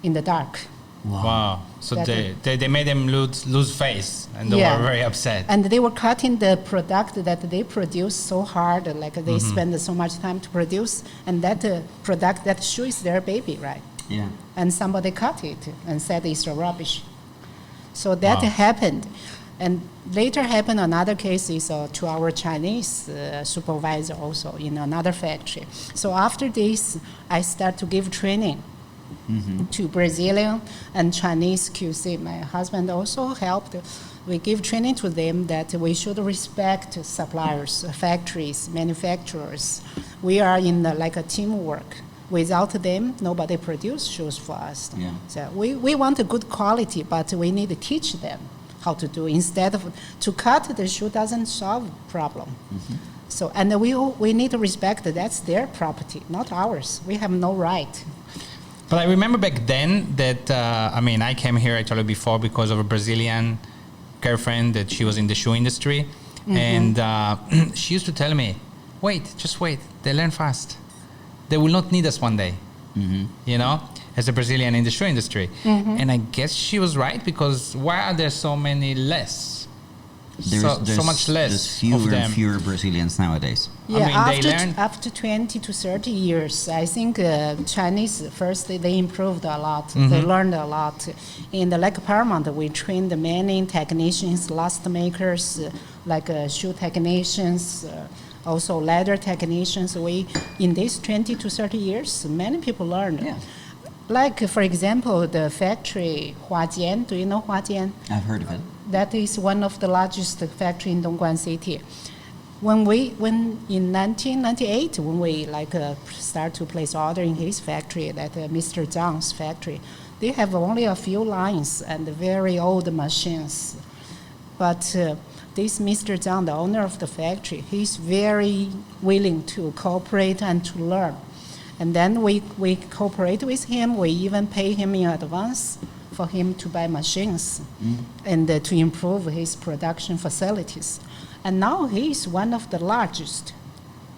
in the dark. Wow. So they made them lose face, and they were very upset. And they were cutting the product that they produce so hard, like they spend so much time to produce, and that product, that shoe is their baby, right? Yeah. And somebody cut it and said it's rubbish. So that happened. And later happened another case is to our Chinese supervisor also in another factory. So after this, I start to give training to Brazilian and Chinese QC. My husband also helped. We give training to them that we should respect suppliers, factories, manufacturers. We are in like a teamwork. Without them, nobody produce shoes for us. Yeah. So we want a good quality, but we need to teach them how to do. Instead of to cut the shoe doesn't solve problem. So and we need to respect that that's their property, not ours. We have no right. But I remember back then that I came here, I told you before, because of a Brazilian girlfriend that she was in the shoe industry, and she used to tell me, just wait, they learn fast. They will not need us one day, you know, as a Brazilian in the shoe industry. And I guess she was right, because why are there so many less? So much less There's fewer of them. and fewer Brazilians nowadays. Yeah, they learn. After 20 to 30 years, I think Chinese, first they improved a lot. They learned a lot. In the Paramount, we trained many technicians, last makers, shoe technicians, also leather technicians. In these 20 to 30 years, many people learned. Yeah. Like, for example, the factory Huajian. Do you know Huajian? I've heard of it. That is one of the largest factory in Dongguan city. When in 1998, when we start to place order in his factory, that Mr. Zhang's factory, they have only a few lines and very old machines. But this Mr. Zhang, the owner of the factory, he's very willing to cooperate and to learn. And then we cooperate with him. We even pay him in advance for him to buy machines and to improve his production facilities. And now he is one of the largest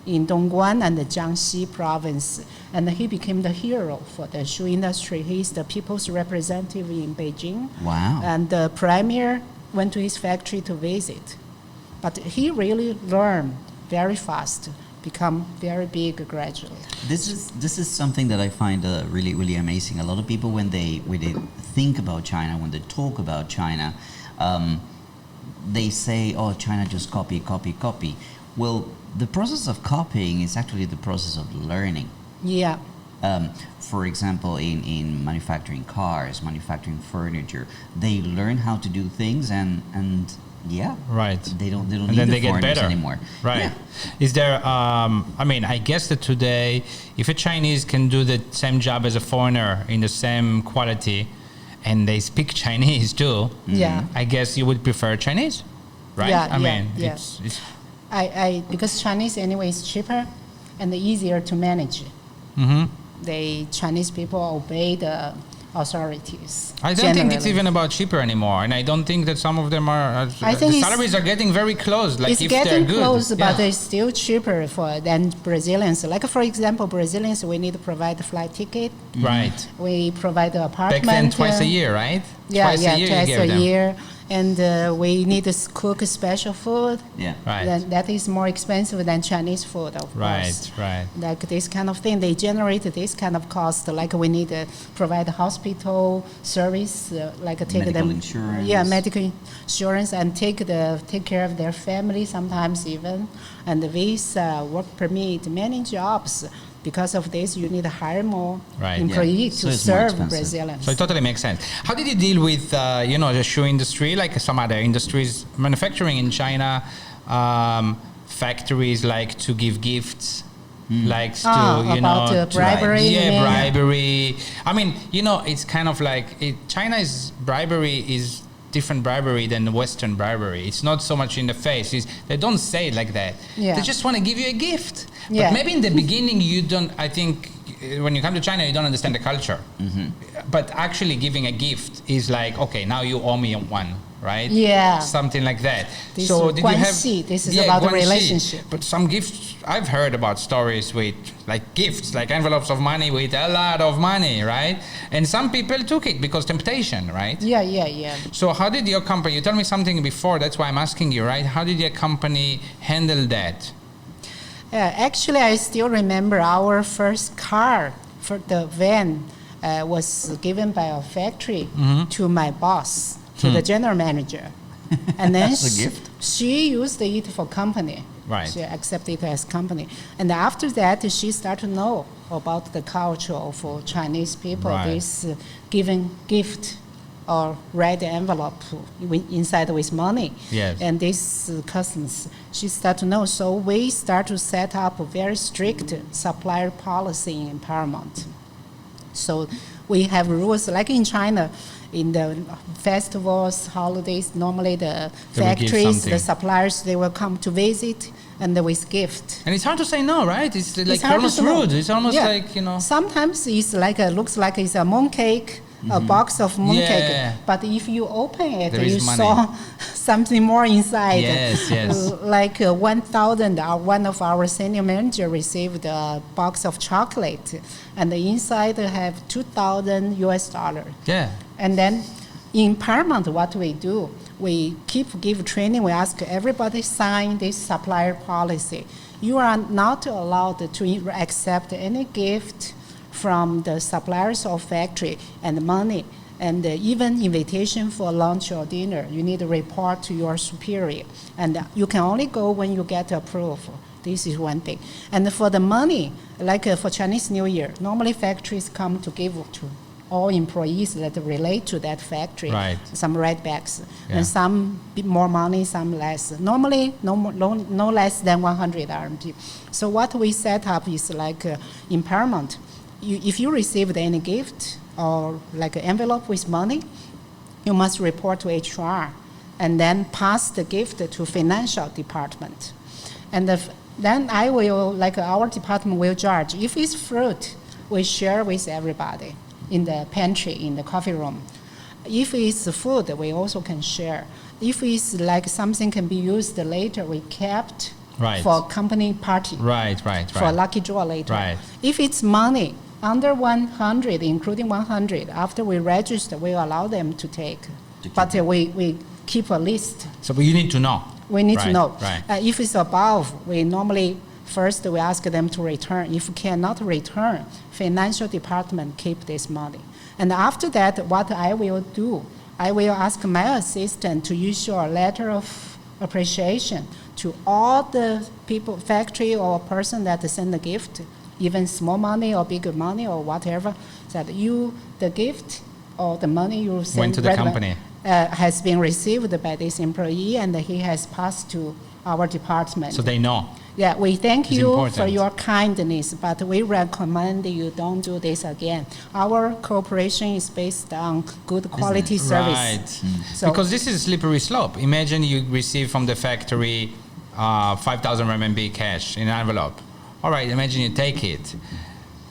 in Dongguan and the Jiangxi province. And he became the hero for the shoe industry. He is the people's representative in Beijing. Wow. And the premier went to his factory to visit. But he really learned very fast. become very big gradually. This is something that I find really, really amazing. A lot of people, when they think about China, when they talk about China, they say, "Oh, China just copy, copy, copy." Well, the process of copying is actually the process of learning. Yeah. For example, in manufacturing cars, manufacturing furniture, they learn how to do things, and yeah, right. They don't and need then the they get foreigners better anymore. Right. Yeah. Is there? I mean, I guess that today, if a Chinese can do the same job as a foreigner in the same quality, and they speak Chinese too, Yeah. I guess you would prefer Chinese, right? Yeah, I mean, yeah. it's Because Chinese anyway is cheaper and easier to manage. mm-hmm. The Chinese people obey the authorities. I don't think it's generally. even about cheaper anymore, and I don't think that some of them are. I think the it's- salaries are getting very close. Like It's if they're getting good, close, but yeah. it's still cheaper than Brazilians. Like for example, Brazilians, we need to provide the flight ticket. Right. We provide the Back apartment. then, twice a year, right? Yeah, twice a year you twice gave a them. year. And we need to cook special food. Yeah. Right. Then that is more expensive than Chinese food, of course. Right. Like this kind of thing, they generate this kind of cost. Like we need to provide hospital service, like take Medical them, insurance. yeah, medical insurance, and take care of their family sometimes even, and visa, work permit, many jobs. Because of this, you need to hire more Right. employees So to it's more serve expensive. Brazilians. So it totally makes sense. How did you deal with, the shoe industry, like some other industries, manufacturing in China, factories like to give gifts, likes to, about bribery, you mean? bribery. I mean, it's kind of like, China's bribery is different bribery than Western bribery. It's not so much in the face. They don't say it like that. Yeah. They just want to give you a gift. Yeah. But maybe in the beginning you don't, I think, when you come to China, you don't understand the culture. Mm-hmm. But actually giving a gift is like, okay, now you owe me one, right? Yeah. Something like that. This So is did you have... guanxi. This is about the guanxi. relationship. But some gifts, I've heard about stories with like gifts, like envelopes of money with a lot of money, right? And some people took it because temptation, right? Yeah. So how did your company, you told me something before, that's why I'm asking you, right? How did your company handle that? Actually, I still remember our first car for the van was given by a factory to my boss, to the general manager. And then That's a gift? she used it for company. Right. She accepted it as company. And after that, she started to know about the culture of Chinese people, Right. this giving gift or red envelope inside with money. Yes. And these customs, she started to know. So we start to set up a very strict supplier policy in Paramount. So we have rules like in China, in the festivals, holidays, normally the They will give factories, something. the suppliers, they will come to visit and with gift. And it's hard to say no, right? It's like It's hard almost to know. rude. It's almost Yeah. like, Sometimes it's like looks like it's a mooncake, a box of mooncake. Yeah. But if you open it, There is you money. saw something more inside. Yes. Like 1,000, one of our senior manager received a box of chocolate, and the inside have $2,000 US. Yeah. And then in Paramount, what we do, we give training. We ask everybody sign this supplier policy. You are not allowed to accept any gift from the suppliers or factory and money, and even invitation for lunch or dinner. You need to report to your superior, and you can only go when you get approval. This is one thing. And for the money, like for Chinese New Year, normally factories come to give to all employees that relate to that factory, Right. some red bags, Yeah. and some bit more money, some less. Normally, no less than 100 RMB. So what we set up is like in Paramount, if you received any gift or like an envelope with money, you must report to HR and then pass the gift to financial department. And then I will, like our department will judge. If it's fruit, we share with everybody in the pantry, in the coffee room. If it's food, we also can share. If it's like something can be used later, we kept Right. for company party, Right. for lucky draw later. Right. If it's money, under 100, including 100, after we register, we allow them to take. But we keep a list. So but you need to know. We need to Right, know. right. If it's above, we normally First, we ask them to return. If cannot return, financial department keep this money. And after that, what I will do, I will ask my assistant to issue a letter of appreciation to all the people, factory or person that send the gift, even small money or big money or whatever, that the gift or the money you send went to the company. Has been received by this employee and he has passed to our department. So they know. Yeah, we thank It's you important. for your kindness, but we recommend you don't do this again. Our cooperation is based on good quality service. Right. So, Because this is a slippery slope. Imagine you receive from the factory 5,000 RMB cash in an envelope. All right, imagine you take it.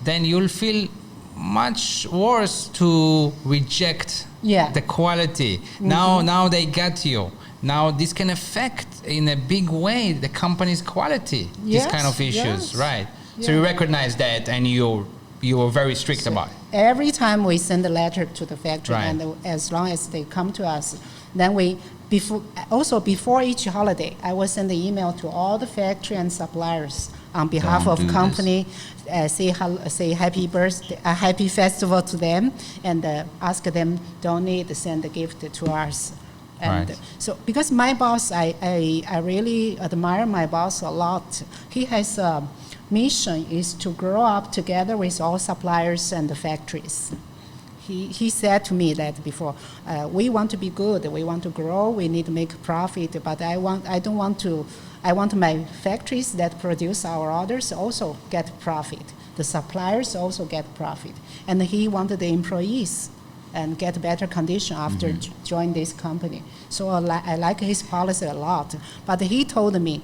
Then you'll feel much worse to reject the quality. Now they got you. Now this can affect in a big way the company's quality. These kind of issues, right? So you recognize that and you are very strict about it. Every time we send a letter to the factory, Right. and as long as they come to us, then before each holiday, I will send the email to all the factory and suppliers on behalf Don't of do company, say happy birthday, a happy festival to them, and ask them donate, send a gift to us. And Right. so, because my boss, I really admire my boss a lot. He has a mission is to grow up together with all suppliers and the factories. He said to me that before, we want to be good, we want to grow, we need to make profit, but I want my factories that produce our orders also get profit. The suppliers also get profit. And he wanted the employees and get better condition after join this company. So I like his policy a lot. But he told me,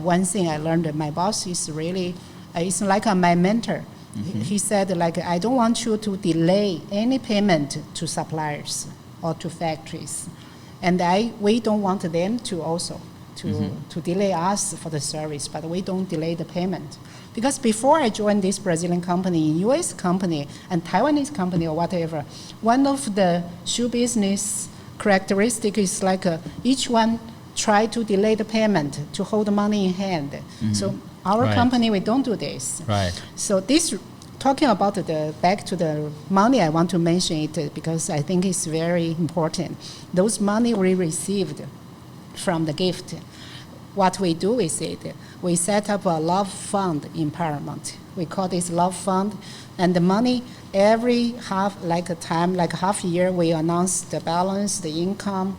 one thing I learned, my boss is really, it's like my mentor. He said, like, I don't want you to delay any payment to suppliers or to factories. And we don't want them to also to delay us for the service, but we don't delay the payment. Because before I joined this Brazilian company, US company, and Taiwanese company or whatever, one of the shoe business characteristic is like each one try to delay the payment, to hold the money in hand. So our company, we don't do this. Right. So this, talking about back to the money, I want to mention it because I think it's very important. Those money we received from the gift, what we do with it, we set up a love fund in Paramount. We call this love fund, and the money every half year, we announce the balance, the income,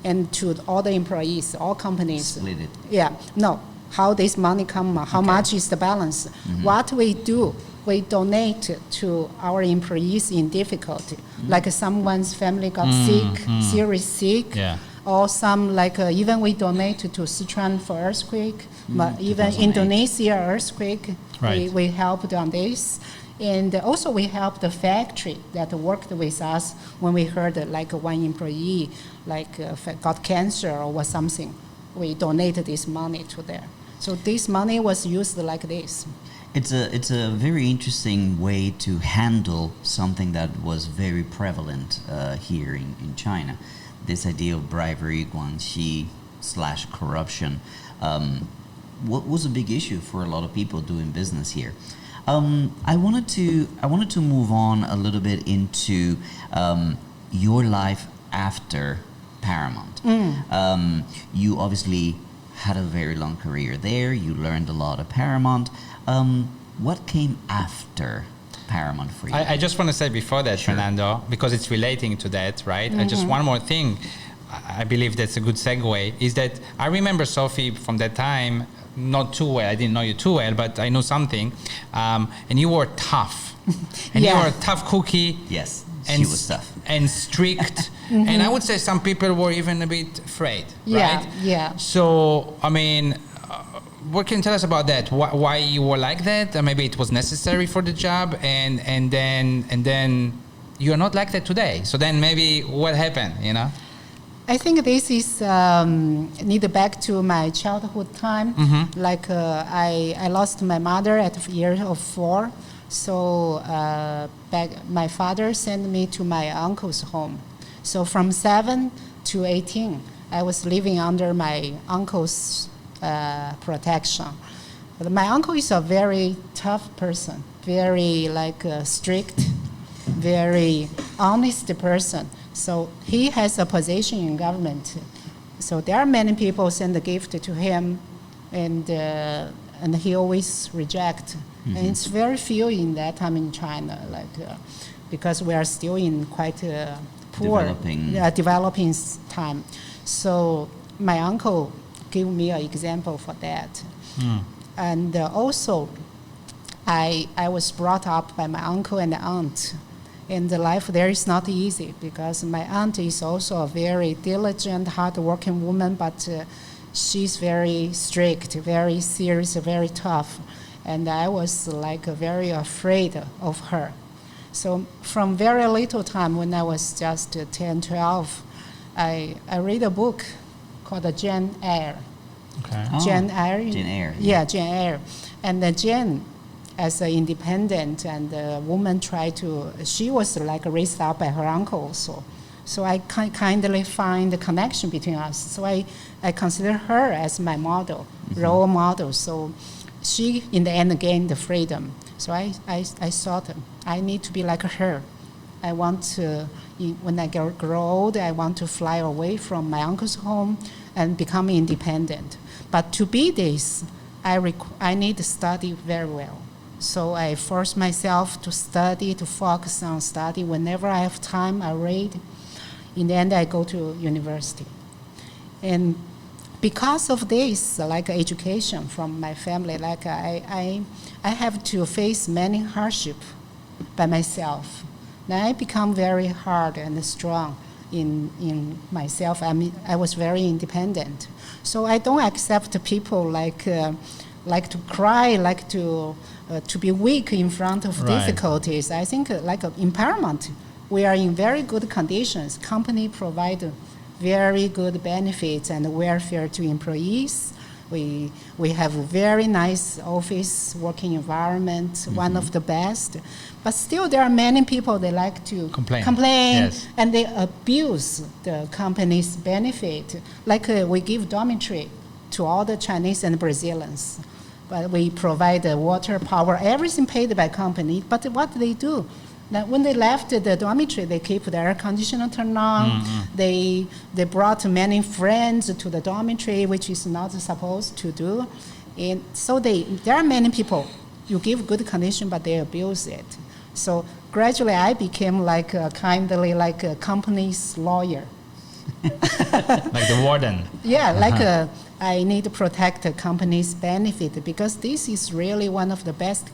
and to all the employees, all companies. Split it. Yeah, no, how this money come, how much is the balance. What we do, we donate to our employees in difficulty, like someone's family got sick, serious sick. Yeah. Or some even we donate to Sichuan for earthquake, but even 2008. Indonesia earthquake, Right. we helped on this. And also we helped the factory that worked with us when we heard one employee got cancer or was something. We donated this money to them. So this money was used like this. It's a very interesting way to handle something that was very prevalent here in China. This idea of bribery, guanxi / corruption, what was a big issue for a lot of people doing business here. I wanted to move on a little bit into your life after Paramount. You obviously had a very long career there. You learned a lot at Paramount. What came after Paramount for you? I just want to say before that, Fernando, because it's relating to that, right? Just one more thing. I believe that's a good segue, is that I remember Sophie from that time, not too well. I didn't know you too well, but I know something. And you were tough. And you were a tough cookie. Yes, and she was tough. And strict. And I would say some people were even a bit afraid, right? Yeah. So, I mean, what can you tell us about that? Why you were like that? Maybe it was necessary for the job, and then you're not like that today. So then maybe what happened, you know? I think this is need back to my childhood time. I lost my mother at the age of 4. So my father sent me to my uncle's home. So from 7 to 18, I was living under my uncle's protection. But my uncle is a very tough person, very strict, very honest person. So he has a position in government. So there are many people send a gift to him, and he always reject. And it's very few in that time in China, because we are still in quite poor developing time. So my uncle gave me an example for that. And also, I was brought up by my uncle and aunt. And the life there is not easy because my aunt is also a very diligent, hardworking woman, but she's very strict, very serious, very tough. And I was very afraid of her. So from very little time, when I was just 10, 12, I read a book called Jane Eyre. Okay. Jane Eyre. Jane Eyre. Yeah, Jane Eyre. And Jane, as an independent and woman, she was raised up by her uncle also. So I kindly find the connection between us. So I consider her as my model, role model. So she, in the end, gained the freedom. So I thought, I need to be like her. I want to, when I grow old, I want to fly away from my uncle's home and become independent. But to be this, I need to study very well. So I force myself to study, to focus on study. Whenever I have time, I read. In the end, I go to university. And because of this, education from my family, I have to face many hardship by myself. Now I become very hard and strong in myself. I was very independent. So I don't accept people like to cry, to be weak in front of difficulties. I think in Paramount, we are in very good conditions. Company provide very good benefits and welfare to employees. We have a very nice office working environment, one of the best. But still, there are many people they like to complain yes. And they abuse the company's benefit. We give dormitory to all the Chinese and Brazilians. But we provide water, power, everything paid by company. But what they do? Now, when they left the dormitory, they keep the air conditioner turned on. They brought many friends to the dormitory, which is not supposed to do. And so there are many people, you give good condition, but they abuse it. So gradually, I became kindly a company's lawyer. Like the warden. Yeah, I need to protect the company's benefit because this is really one of the best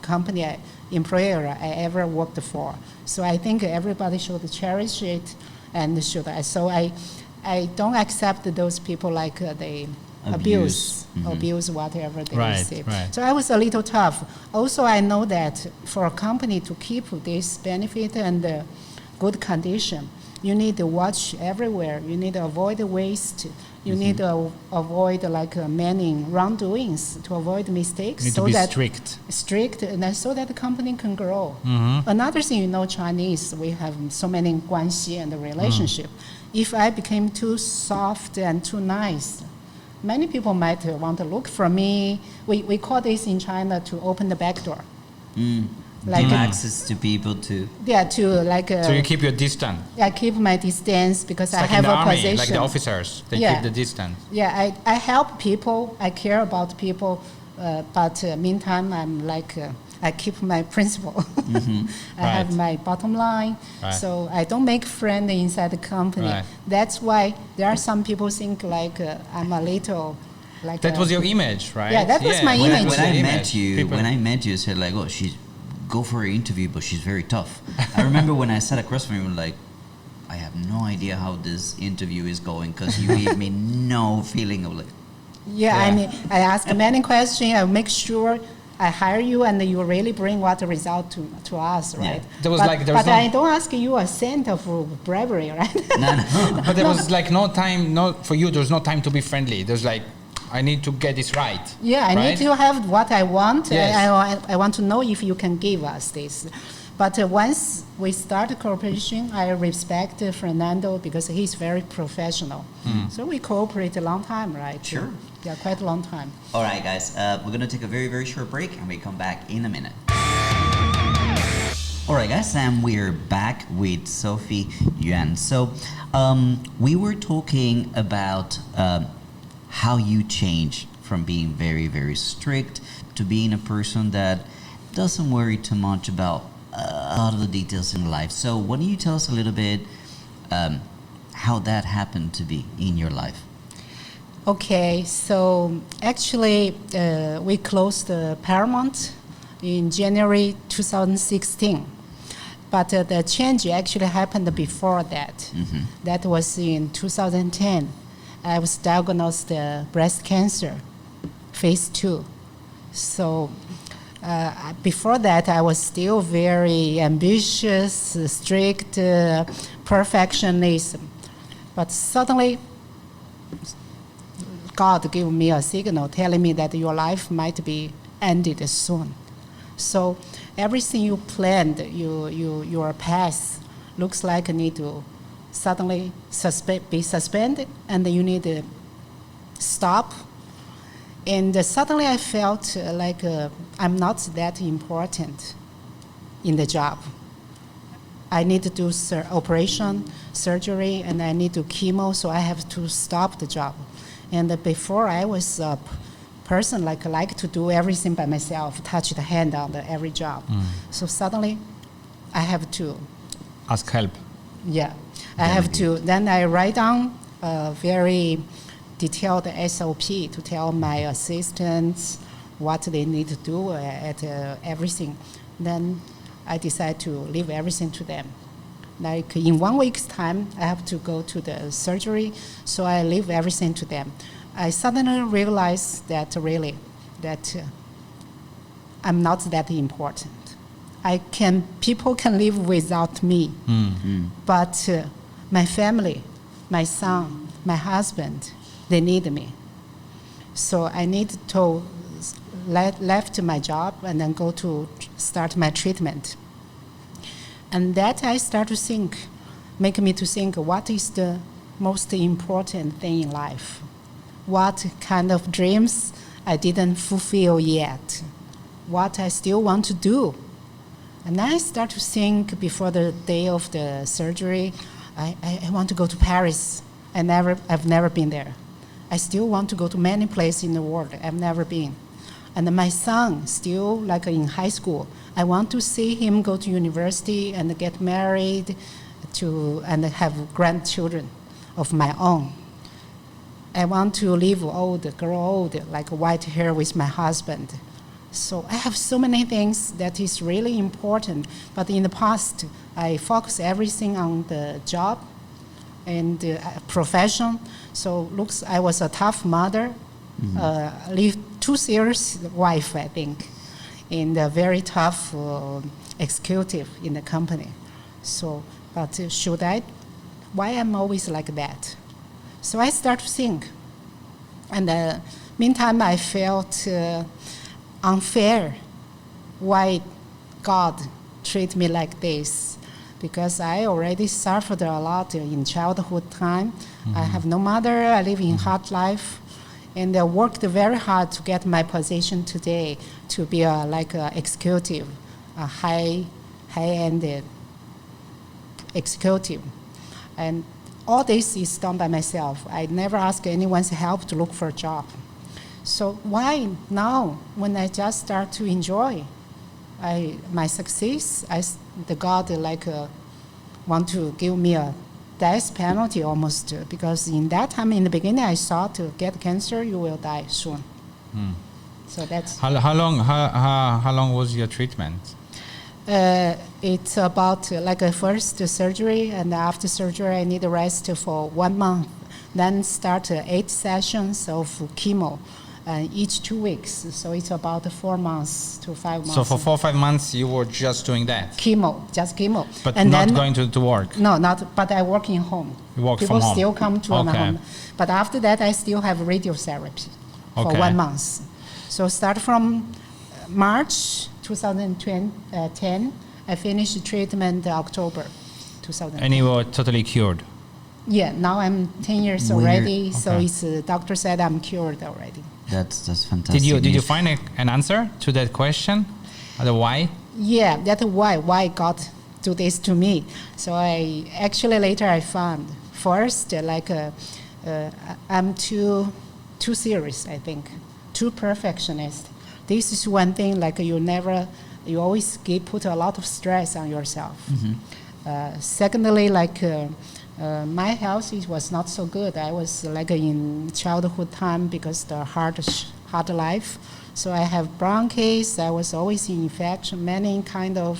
employer I ever worked for. So I think everybody should cherish it and should. So I don't accept those people they abuse whatever they receive. Right. So I was a little tough. Also, I know that for a company to keep this benefit and good condition, you need to watch everywhere. You need to avoid waste. You need to avoid many wrongdoings to avoid mistakes. You need to be strict. And so that the company can grow. Another thing, Chinese, we have so many guanxi and relationship. If I became too soft and too nice, many people might want to look for me. We call this in China to open the back door. Give access to people to... Yeah, so you keep your distance. I keep my distance because it's I have in the a army, position. like the officers, they keep the distance. Yeah, I help people. I care about people. But meantime, I'm I keep my principle. I have my bottom line. So I don't make friends inside the company. That's why there are some people think I'm a little... that was your image, right? Yeah, that was my image. When I met you, said she's... go for an interview, but she's very tough. I remember when I sat across from you, I have no idea how this interview is going because you gave me no feeling of I ask many questions. I make sure I hire you and you really bring what the result to us, right? Yeah. But I don't ask you a cent of bribery, right? No. But there was no time, for you, there's no time to be friendly. There's I need to get this right. Yeah, I need to have what I want. Yes. I want to know if you can give us this. But once we start cooperation, I respect Fernando because he's very professional. So we cooperate a long time, right? Sure. Yeah, quite a long time. All right, guys, we're going to take a very, very short break and we come back in a minute. All right, guys, and we're back with Sophie Yuen. So we were talking about how you change from being very, very strict to being a person that doesn't worry too much about a lot of the details in life. So why don't you tell us a little bit how that happened to be in your life? Okay, so actually we closed Paramount in January 2016. But the change actually happened before that. Mm-hmm. That was in 2010. I was diagnosed breast cancer, phase 2. So before that, I was still very ambitious, strict, perfectionism. But suddenly, God gave me a signal telling me that your life might be ended soon. So everything you planned, your path, looks like you need to suddenly be suspended, and you need to stop. And suddenly I felt like I'm not that important in the job. I need to do operation, surgery, and I need to chemo, so I have to stop the job. And before I was person like to do everything by myself, touch the hand on every job. So suddenly, I have to ask help. Yeah, I have to. Then I write down a very detailed SOP to tell my assistants what they need to do at everything. Then I decide to leave everything to them. Like in 1 week's time, I have to go to the surgery, so I leave everything to them. I suddenly realized that I'm not that important. People can live without me, but my family, my son, my husband, they need me. So I need to left my job and then go to start my treatment. And that I start to think, make me to think, what is the most important thing in life? What kind of dreams I didn't fulfill yet? What I still want to do? And I start to think before the day of the surgery, I want to go to Paris. I've never been there. I still want to go to many places in the world I've never been. And my son, still like in high school, I want to see him go to university and get married and have grandchildren of my own. I want to live grow old, like white hair with my husband. So I have so many things that is really important. But in the past, I focus everything on the job and profession. So I was a tough mother, lived 2 years wife, I think, and a very tough executive in the company. So, but why I'm always like that? So I start to think. And meantime, I felt unfair why God treat me like this, because I already suffered a lot in childhood time. I have no mother, I live in hard life, and I worked very hard to get my position today to be like an executive, a high-end executive. And all this is done by myself. I never ask anyone's help to look for a job. So why now, when I just start to enjoy my success, the God want to give me a death penalty almost, because in that time, in the beginning, I thought to get cancer, you will die soon. So that's how long was your treatment? It's about like a first surgery, and after surgery, I need a rest for 1 month. Then start 8 sessions of chemo, each 2 weeks. So it's about 4 months to 5 months. So for 4 or 5 months, you were just doing that? Just chemo. But and not then, going to work? No, but I work in home. You work People from home? still come to my home. But after that, I still have radiotherapy for 1 month. So start from March 2010, I finished treatment October 2010. And you were totally cured? Yeah, now I'm 10 years Where- already, so Okay. it's doctor said I'm cured already. That's fantastic. Did you news. find an answer to that question? The why? Yeah, that's why God do this to me. So I actually later I found first I'm too serious, I think, too perfectionist. This is one thing you always put a lot of stress on yourself. Secondly, my health was not so good. I was in childhood time because the hard life. So I have bronchitis. I was always in infection, many kind of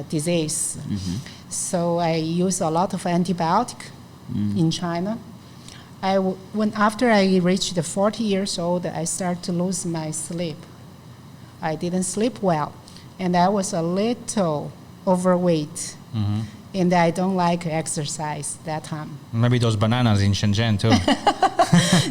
disease. So I use a lot of antibiotic in China. After I reached 40 years old, I started to lose my sleep. I didn't sleep well, and I was a little overweight. And I don't like exercise that time. Maybe those bananas in Shenzhen too.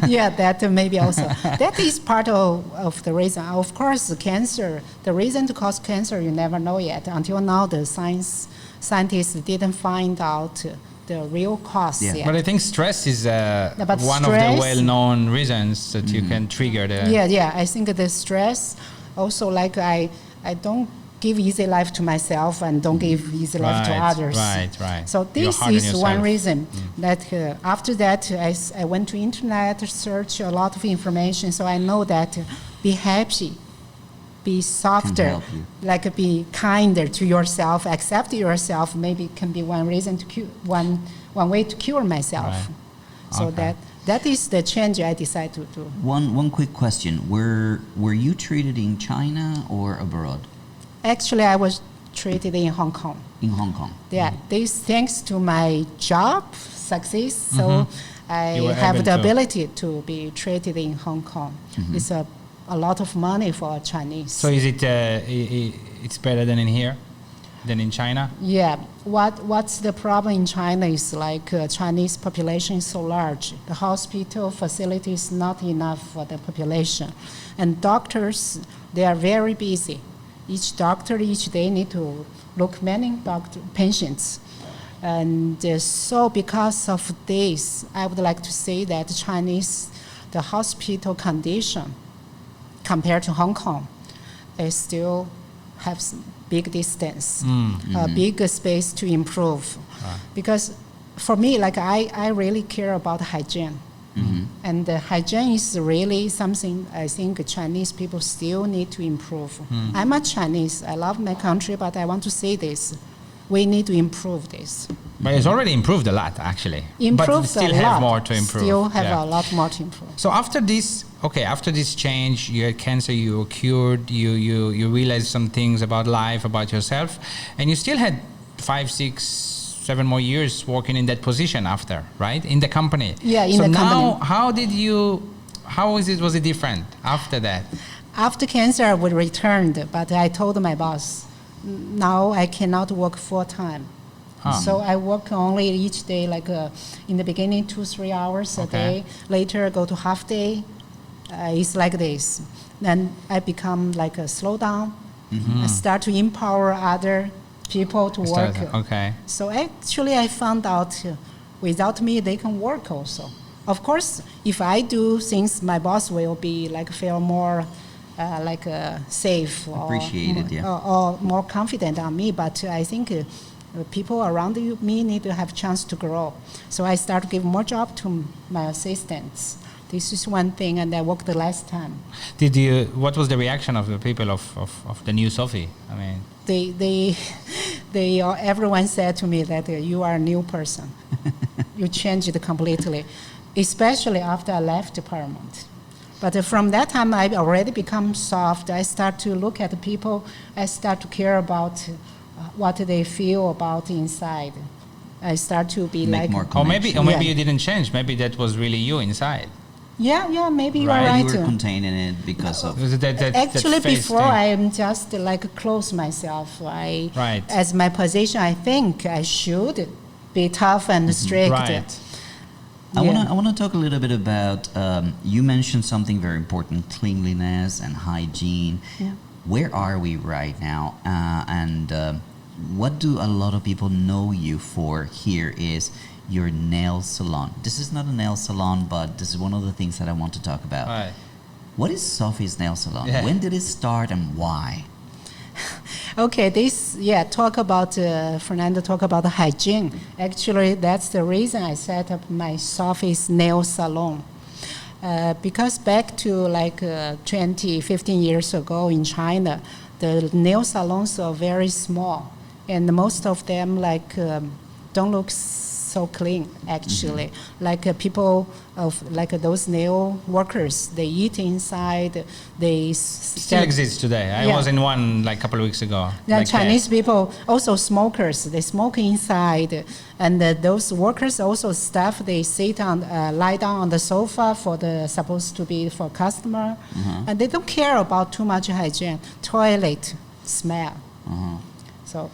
Yeah, that maybe also. That is part of the reason. Of course, cancer, the reason to cause cancer, you never know yet. Until now, the scientists didn't find out the real cause yet. But I think stress is But one of the stress- well-known reasons that you can trigger the... Yeah, I think the stress, also I don't give easy life to myself and don't give easy life to others. Right. So You're this hard on is one yourself. reason that after that I went to internet, search a lot of information, so I know that be happy, be softer, help you. Be kinder to yourself, accept yourself, maybe can be one reason to one way to cure myself. Right. So Okay. that is the change I decided to do. One quick question: Were you treated in China or abroad? Actually, I was treated in Hong Kong. In Hong Kong. Yeah, this thanks to my job success. So I You were have able the to- ability to be treated in Hong Kong. It's a lot of money for Chinese. So is it it's better than in here, than in China? Yeah, what's the problem in China is Chinese population is so large. The hospital facility is not enough for the population. And doctors, they are very busy. Each doctor each day need to look many patients. And so because of this, I would like to say that the hospital condition compared to Hong Kong, it still have some big distance, a big space to improve. Because for me, I really care about hygiene. And the hygiene is really something I think Chinese people still need to improve. I'm a Chinese. I love my country, but I want to say this. We need to improve this. But it's already improved a lot, actually. Improve but still a lot. have more to improve. Still have Yeah. a lot more to improve. So after this change, you had cancer, you were cured, you realized some things about life, about yourself, and you still had 5, 6, 7 more years working in that position after, right? In the company. Yeah, in so the now, company. was it different after that? After cancer, I would return, but I told my boss, now I cannot work full time. So I work only each day, in the beginning 2-3 hours a day. Later go to half day. It's like this. Then I become a slow down. I start to empower other people to work. Okay. So actually I found out without me they can work also. Of course, if I do things, my boss will be feel more safe Appreciated, or more confident on me. But I think people around me need to have chance to grow. So I start to give more job to my assistants. This is one thing, and I worked the last time. What was the reaction of the people of the new Sophie? I mean, Everyone said to me that you are a new person. You changed completely, especially after I left Paramount. But from that time, I already become soft. I start to look at people. I start to care about what they feel about inside. I start to be Make more or maybe Yeah. you didn't change. Maybe that was really you inside. Yeah, maybe you're Right. right. You were containing it because of... Was it that Actually, face before thing? I am just close myself. Right. As my position, I think I should be tough and strict. Right. I want to talk a little bit about, you mentioned something very important, cleanliness and hygiene. Yeah. Where are we right now? And what do a lot of people know you for here is your nail salon. This is not a nail salon, but this is one of the things that I want to talk about. Right. What is Sophie's Nail Salon? Yeah. When did it start and why? Okay, talk about, Fernando talk about hygiene. Actually, that's the reason I set up my Sophie's Nail Salon. Because back to 15 years ago in China, the nail salons are very small, and most of them don't look so clean actually. People of those nail workers, they eat inside. They Still exists today. I Yeah. was in one a couple of weeks ago. The Chinese people, also smokers, they smoke inside, and those workers also staff, they lie down on the sofa supposed to be for customer, and they don't care about too much hygiene, toilet smell. So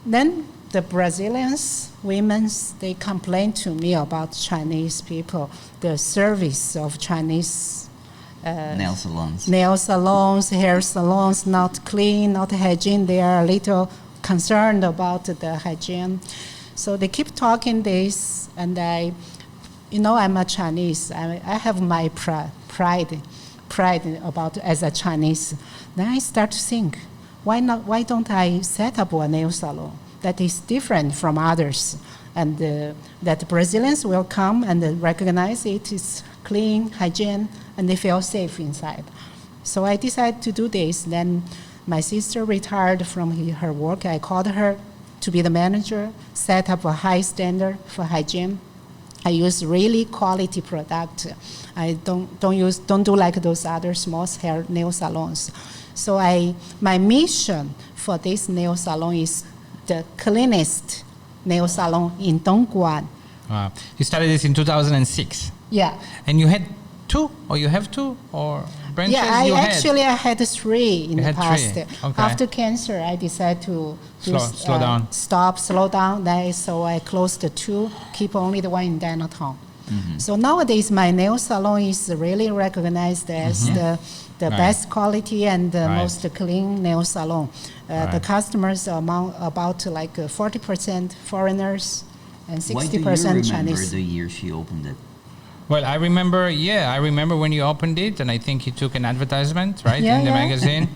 then the Brazilians, women, they complain to me about Chinese people, the service of Chinese Nail salons. nail salons, hair salons, not clean, not hygiene. They are a little concerned about the hygiene. So they keep talking this, and I'm a Chinese. I have my pride about as a Chinese. Then I start to think, why don't I set up a nail salon that is different from others, and that Brazilians will come and recognize it is clean, hygiene, and they feel safe inside. So I decided to do this. Then my sister retired from her work. I called her to be the manager, set up a high standard for hygiene. I use really quality product. I don't do like those other small hair nail salons. So my mission for this nail salon is the cleanest nail salon in Dongguan. Wow. You started this in 2006. Yeah. And you had two, or you have two, or branches? Yeah, I had 3 in You the had past. 3, okay. After cancer, I decided to Slow down. slow down. So I closed the 2, keep only the one in Danoton. So nowadays, my nail salon is really recognized as the best quality and the most clean nail salon. The customers are about 40% foreigners and 60% Why do you remember Chinese. the year she opened it? Well, I remember when you opened it, and I think you took an advertisement, right, Yeah, in the yeah. magazine.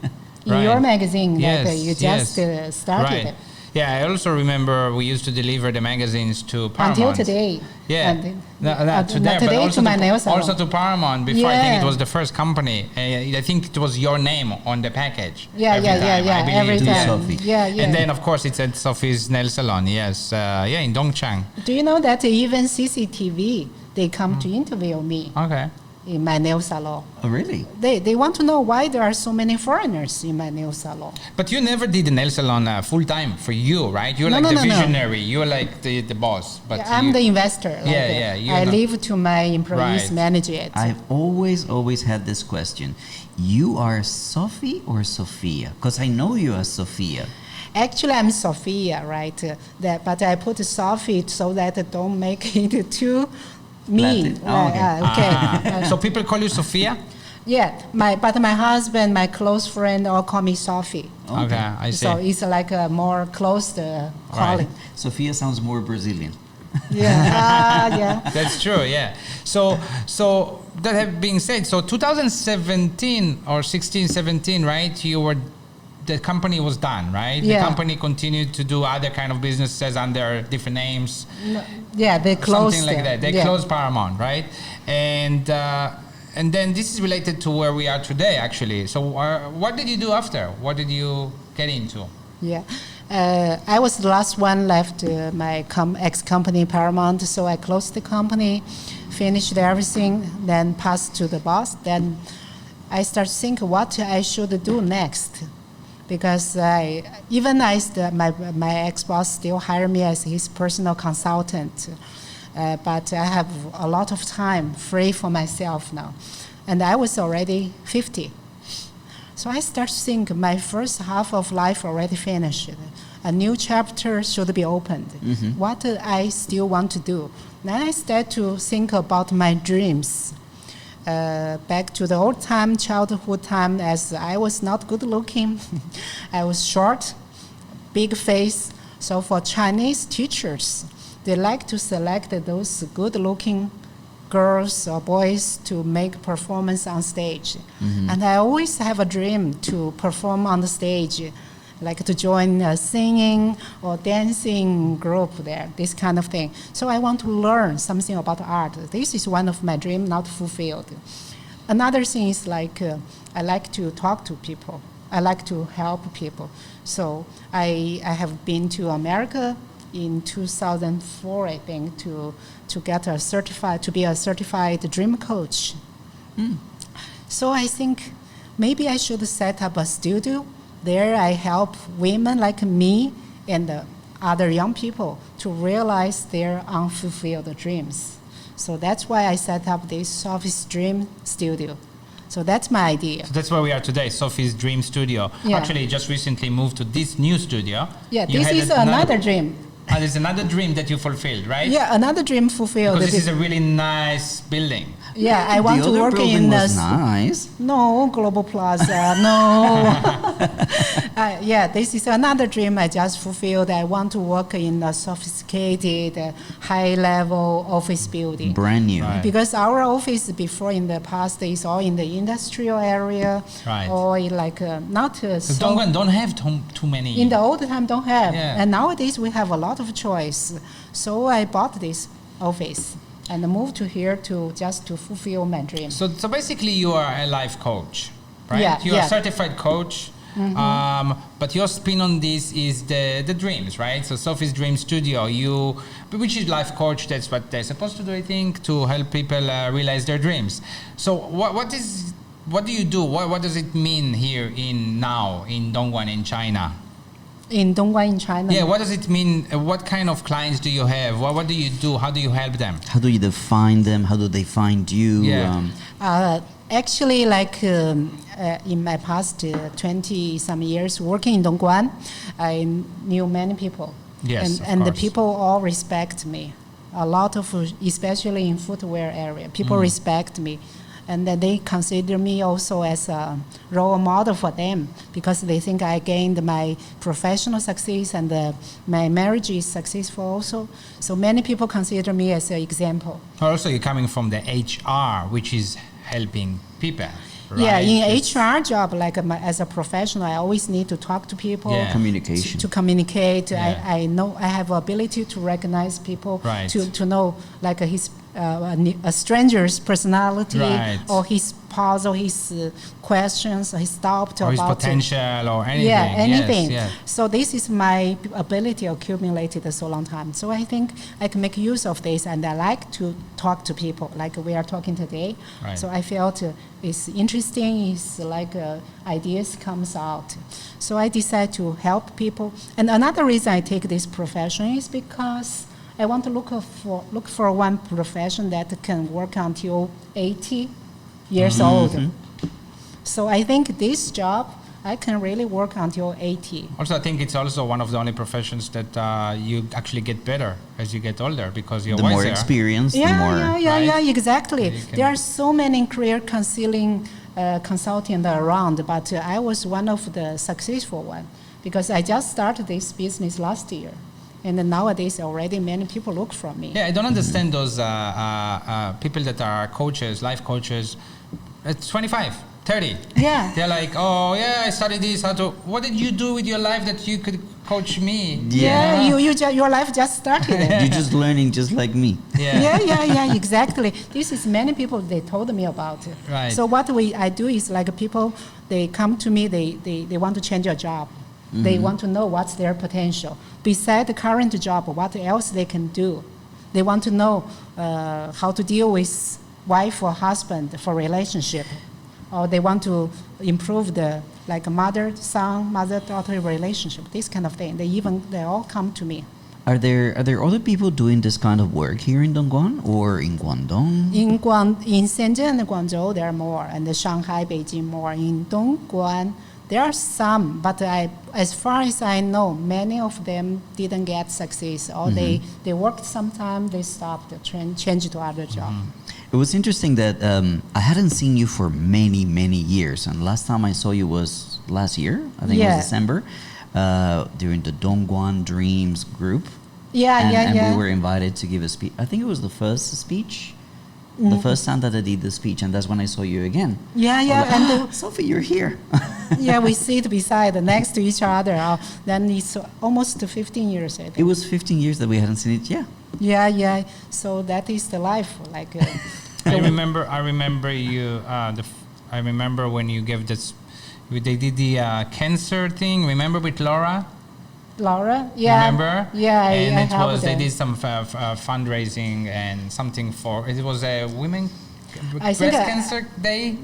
In your magazine, Yes, you just started right. it. Yeah, I also remember we used to deliver the magazines to Paramount. Until today. Yeah, And, not today, but also to my nail salon. also to Paramount. Before, I think Yeah. it was the first company. I think it was your name on the package. Yeah, every yeah, time, yeah, I yeah. believe. Every To time. Sophie. Yeah, yeah. And then, of course, it said Sophie's Nail Salon. Yes, in Dongguan. Do you know that even CCTV, they come to interview me Okay. in my nail salon? Oh, really? They want to know why there are so many foreigners in my nail salon. But you never did the nail salon full time for you, right? You're No, like no, the no, no. visionary. You're like the boss. But Yeah, I'm you- the investor. you're I not- leave to my employees Right. manage it. I've always had this question. You are Sophie or Sophia? Because I know you as Sophia. Actually, I'm Sophia, right? But I put Sophie so that it don't make it too mean. Latin. Oh, okay. Okay. So people call you Sophia? Yeah, but my husband, my close friend, all call me Sophie. Okay, I see. So it's like a more close calling. Sophia sounds more Brazilian. Yeah, yeah. That's true, yeah. So that have being said, so 2017 or 16, 17, right? The company was done, right? Yeah. The company continued to do other kind of businesses under different names. No, yeah, they closed Something like that. They yeah. closed Paramount, right? And then this is related to where we are today, actually. So what did you do after? What did you get into? Yeah. I was the last one left my ex-company Paramount, so I closed the company, finished everything, then passed to the boss. Then I start to think what I should do next, because my ex-boss still hire me as his personal consultant, but I have a lot of time free for myself now, and I was already 50. So I start to think my first half of life already finished. A new chapter should be opened. Mm-hmm. What do I still want to do? Then I start to think about my dreams. Back to the old time, childhood time, as I was not good looking. I was short, big face. So for Chinese teachers, they like to select those good-looking girls or boys to make performance on stage. And I always have a dream to perform on the stage, like to join a singing or dancing group there, this kind of thing. So I want to learn something about art. This is one of my dreams not fulfilled. Another thing is like I like to talk to people. I like to help people. So I have been to America in 2004, I think, to be a certified dream coach. So I think maybe I should set up a studio. There I help women like me and other young people to realize their unfulfilled dreams. So that's why I set up this Sophie's Dream Studio. So that's my idea. So that's where we are today, Sophie's Dream Studio. Yeah. Actually, just recently moved to this new studio. Yeah, You this had is another dream. There's another dream that you fulfilled, right? Yeah, another dream fulfilled. Because this is a really nice building. Yeah, I want the to other work building in was nice. No, Global Plaza, no. Yeah, this is another dream I just fulfilled. I want to work in a sophisticated, high-level office building. Brand new. Right. Because our office before in the past is all in the industrial area, Right. or like not So so. Dongguan don't have too many. In the old time, don't have, Yeah. and nowadays we have a lot of choice. So I bought this office and moved to here to just to fulfill my dream. So basically, you are a life coach, right? Yeah, You're yeah. a certified coach. But your spin on this is the dreams, right? So Sophie's Dream Studio, which is life coach. That's what they're supposed to do, I think, to help people realize their dreams. So what do you do? What does it mean here in Dongguan in China? In Dongguan in China. Yeah, what does it mean? What kind of clients do you have? What do you do? How do you help them? How do you define them? How do they find you? Yeah. Actually, like in my past 20-some years working in Dongguan, I knew many people. Yes, of and the course. people all respect me. A lot of, especially in footwear area, people respect me. And then they consider me also as a role model for them because they think I gained my professional success and my marriage is successful also. So many people consider me as an example. Also, you're coming from the HR, which is helping people. Right? Yeah, in It's- HR job, like as a professional, I always need to talk to people. Yeah. Communication. To communicate. Yeah. I know I have ability to recognize people, Right. to know like a stranger's personality Right. or his pause or his questions, his thought or his about potential or anything. Yeah, anything. Yes, So this is my ability accumulated so long time. So I think I can make use of this, and I like to talk to people like we are talking today. Right. So I felt it's interesting. It's like ideas comes out. So I decided to help people. And another reason I take this profession is because I want to look for one profession that can work until 80 years old. So I think this job, I can really work until 80. Also, I think it's also one of the only professions that you actually get better as you get older because you're The more wiser. experience, the more. right? Exactly. You can- There are so many career counseling consultants around, but I was one of the successful one because I just started this business last year. And then nowadays already many people look for me. Yeah, I don't understand those people that are coaches, life coaches, at 25, 30. Yeah. They're like, oh, yeah, I studied this. What did you do with your life that you could coach me? Yeah, your life just started. You're just learning just like me. Yeah, exactly. This is many people they told me about it. Right. So what I do is like people, they come to me, they want to change a job. They want to know what's their potential. Beside the current job, what else they can do. They want to know how to deal with wife or husband for relationship. Or they want to improve the like mother-son, mother-daughter relationship, this kind of thing. They all come to me. Are there other people doing this kind of work here in Dongguan or in Guangdong? In Shenzhen and Guangzhou, there are more, and the Shanghai, Beijing more. In Dongguan, there are some, but as far as I know, many of them didn't get success, or they worked sometime, they stopped, changed to other job. It was interesting that I hadn't seen you for many, many years, and last time I saw you was last year. I think it Yeah. was December, during the Dongguan Dreams group. and yeah. we were invited to give a speech. I think it was the first speech, the first time that I did the speech, and that's when I saw you again. Yeah, I was yeah, like, and Sophie, you're here. yeah, we sit beside, next to each other. Then it's almost 15 years, I think. It was 15 years that we hadn't seen it. Yeah. Yeah, yeah. So that is the life. Like, I remember you. I remember when you gave this. They did the cancer thing. Remember with Laura? Laura, yeah. Remember? Yeah, and I it was they them. did some fundraising and something for it was a women I breast think, cancer day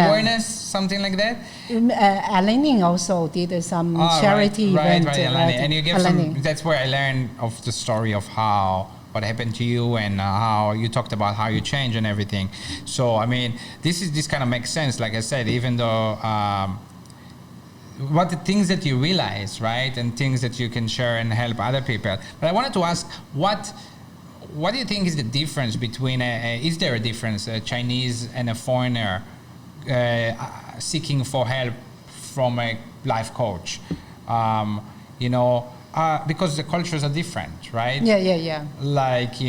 awareness, something like that. Alanin also did some charity right, event. right, Alani. And you gave Alanin. some. That's where I learned of the story of how what happened to you and how you talked about how you changed and everything. So I mean, this kind of makes sense. Like I said, even though. What the things that you realize, right, and things that you can share and help other people. But I wanted to ask, what do you think is the difference between is there a difference, a Chinese and a foreigner seeking for help from a life coach? Because the cultures are different, right? Yeah. Like,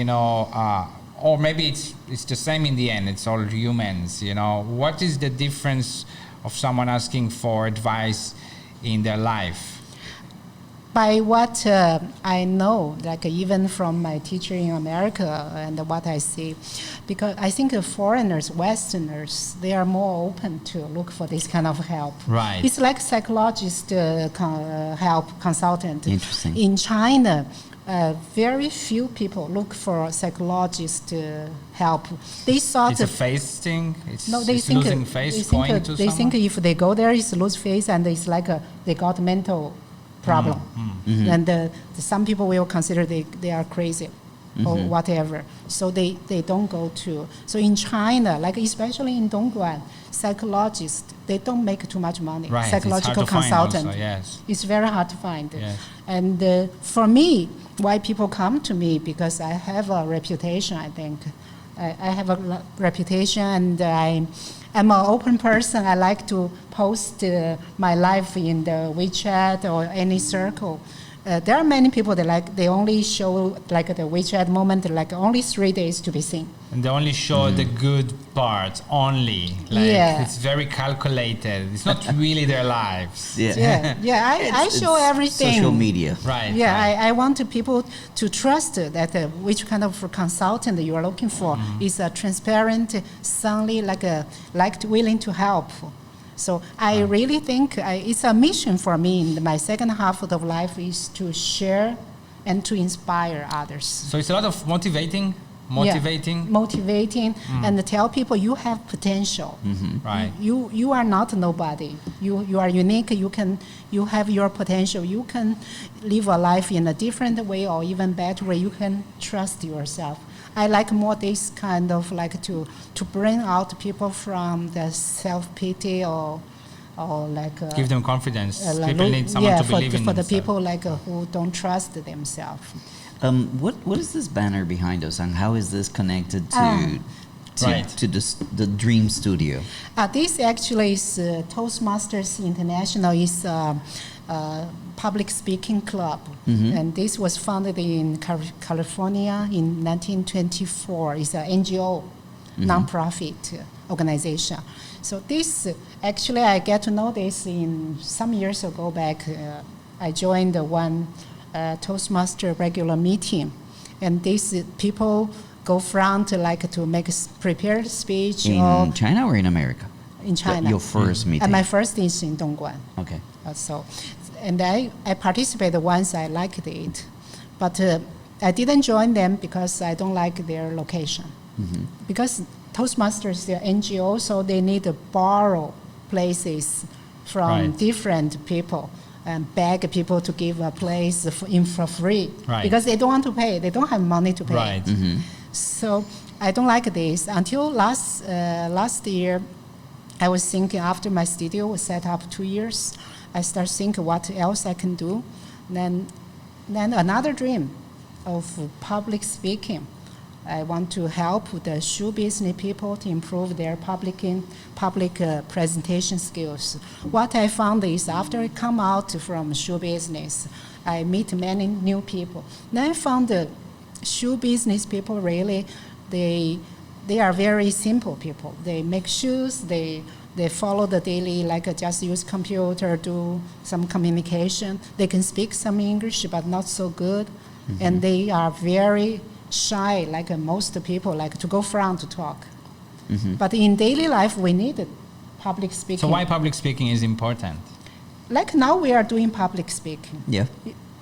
or maybe it's the same in the end. It's all humans, What is the difference of someone asking for advice in their life? By what I know, like even from my teacher in America and what I see, because I think foreigners, Westerners, they are more open to look for this kind of help. Right. It's like psychologist help consultant. Interesting. In China, very few people look for psychologist help. They thought It's a face thing. It's they think losing face, they going think, to they someone. think if they go there, it's lose face, and it's like they got mental problem, and some people will consider they are crazy or whatever. So they don't go to. So in China, like especially in Dongguan, psychologists they don't make too much money. Right. Psychological It's hard to consultant. find also, yes. It's very hard to find. Yes. And for me, why people come to me, because I have a reputation, I think. I have a reputation, and I'm an open person. I like to post my life in the WeChat or any circle. There are many people that they only show like the WeChat moment, like only 3 days to be seen. And they only show the good parts only. Like Yeah. it's very calculated. It's not really their lives. Yeah. I show everything. Social media. Right. Yeah, right. I want people to trust that which kind of consultant you are looking for is a transparent, friendly, willing to help. So I really think it's a mission for me in my second half of life is to share and to inspire others. So it's a lot of motivating. Motivating and tell people you have potential. Right. You are not nobody. You are unique. You have your potential. You can live a life in a different way or even better way. You can trust yourself. I like more this kind of like to bring out people from the self-pity or like Give them confidence. People need someone to believe in for the themselves. people who don't trust themselves. What is this banner behind us, and how is this connected to Right. the Dream Studio? This actually is Toastmasters International is public speaking club, and this was founded in California in 1924. It's an NGO, nonprofit organization. So this actually I get to know this in some years ago back. I joined one Toastmaster regular meeting, and these people go front to make prepared speech In China or in America? in China. Your first meeting. And my first is in Dongguan. Okay. And I participated once, I liked it. But I didn't join them because I don't like their location. Because Toastmasters, they're NGO, so they need to borrow places from different people and beg people to give a place for free. Right. Because they don't want to pay. They don't have money to pay. Right. So I don't like this. Until last year, I was thinking after my studio was set up 2 years, I started thinking what else I can do. Then another dream of public speaking. I want to help the shoe business people to improve their public presentation skills. What I found is after I come out from shoe business, I meet many new people. Then I found the shoe business people really, they are very simple people. They make shoes, they follow the daily, like just use computer, do some communication. They can speak some English, but not so good. Mm-hmm. And they are very shy, like most people, like to go front to talk. Mm-hmm. But in daily life, we need public speaking. So why public speaking is important? Like now we are doing public speaking. Yeah.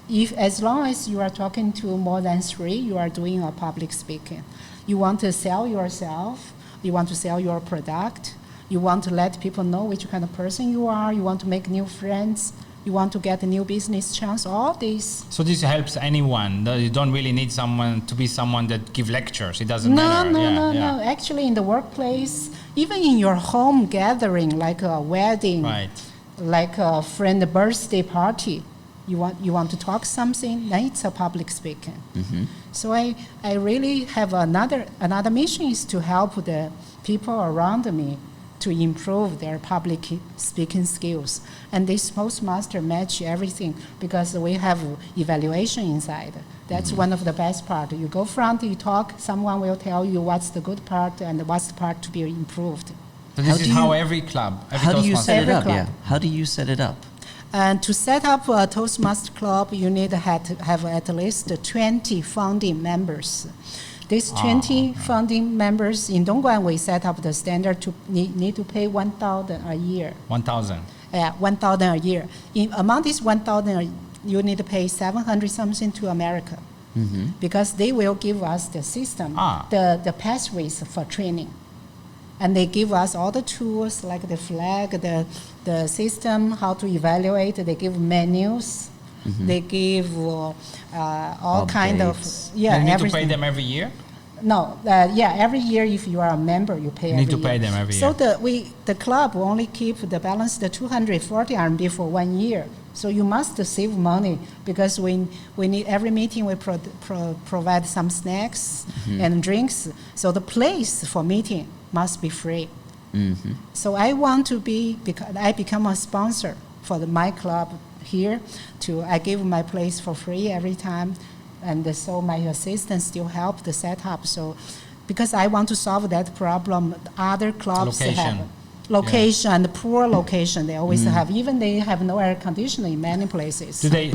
If as long as you are talking to more than 3, you are doing a public speaking. You want to sell yourself, you want to sell your product, you want to let people know which kind of person you are, you want to make new friends, you want to get a new business chance, all this. So this helps anyone. You don't really need someone to be someone that give lectures. It doesn't matter. No. Actually, in the workplace, even in your home gathering, like a wedding, right, like a friend birthday party, you want to talk something, then it's a public speaking. Mm-hmm. So I really have another mission is to help the people around me to improve their public speaking skills. And this Postmaster match everything because we have evaluation inside. That's one of the best part. You go front, you talk, someone will tell you what's the good part and what's the part to be improved. So this is how every club, how do you set it up? Club. Yeah. How do you set it up? And to set up a Toastmaster club, you need to have at least 20 founding members. These 20 founding members, in Dongguan, we set up the standard to need to pay 1,000 a year. 1,000? Yeah, 1,000 a year. Among these 1,000, you need to pay 700 something to America. Mm-hmm. Because they will give us the system, the pathways for training. And they give us all the tools like the flag, the system, how to evaluate. They give menus. Mm-hmm. They give all kind of You need everything. To pay them every year? No, every year if you are a member, you pay. You need to pay them every year. So the club will only keep the balance the 240 RMB for 1 year. So you must save money because we need every meeting we provide some snacks and drinks. So the place for meeting must be free. Mm-hmm. So I want to I become a sponsor for my club here. I give my place for free every time, and so my assistants still help the setup. So because I want to solve that problem, other clubs have location and poor location. They always have. Even they have no air conditioning in many places. Do they?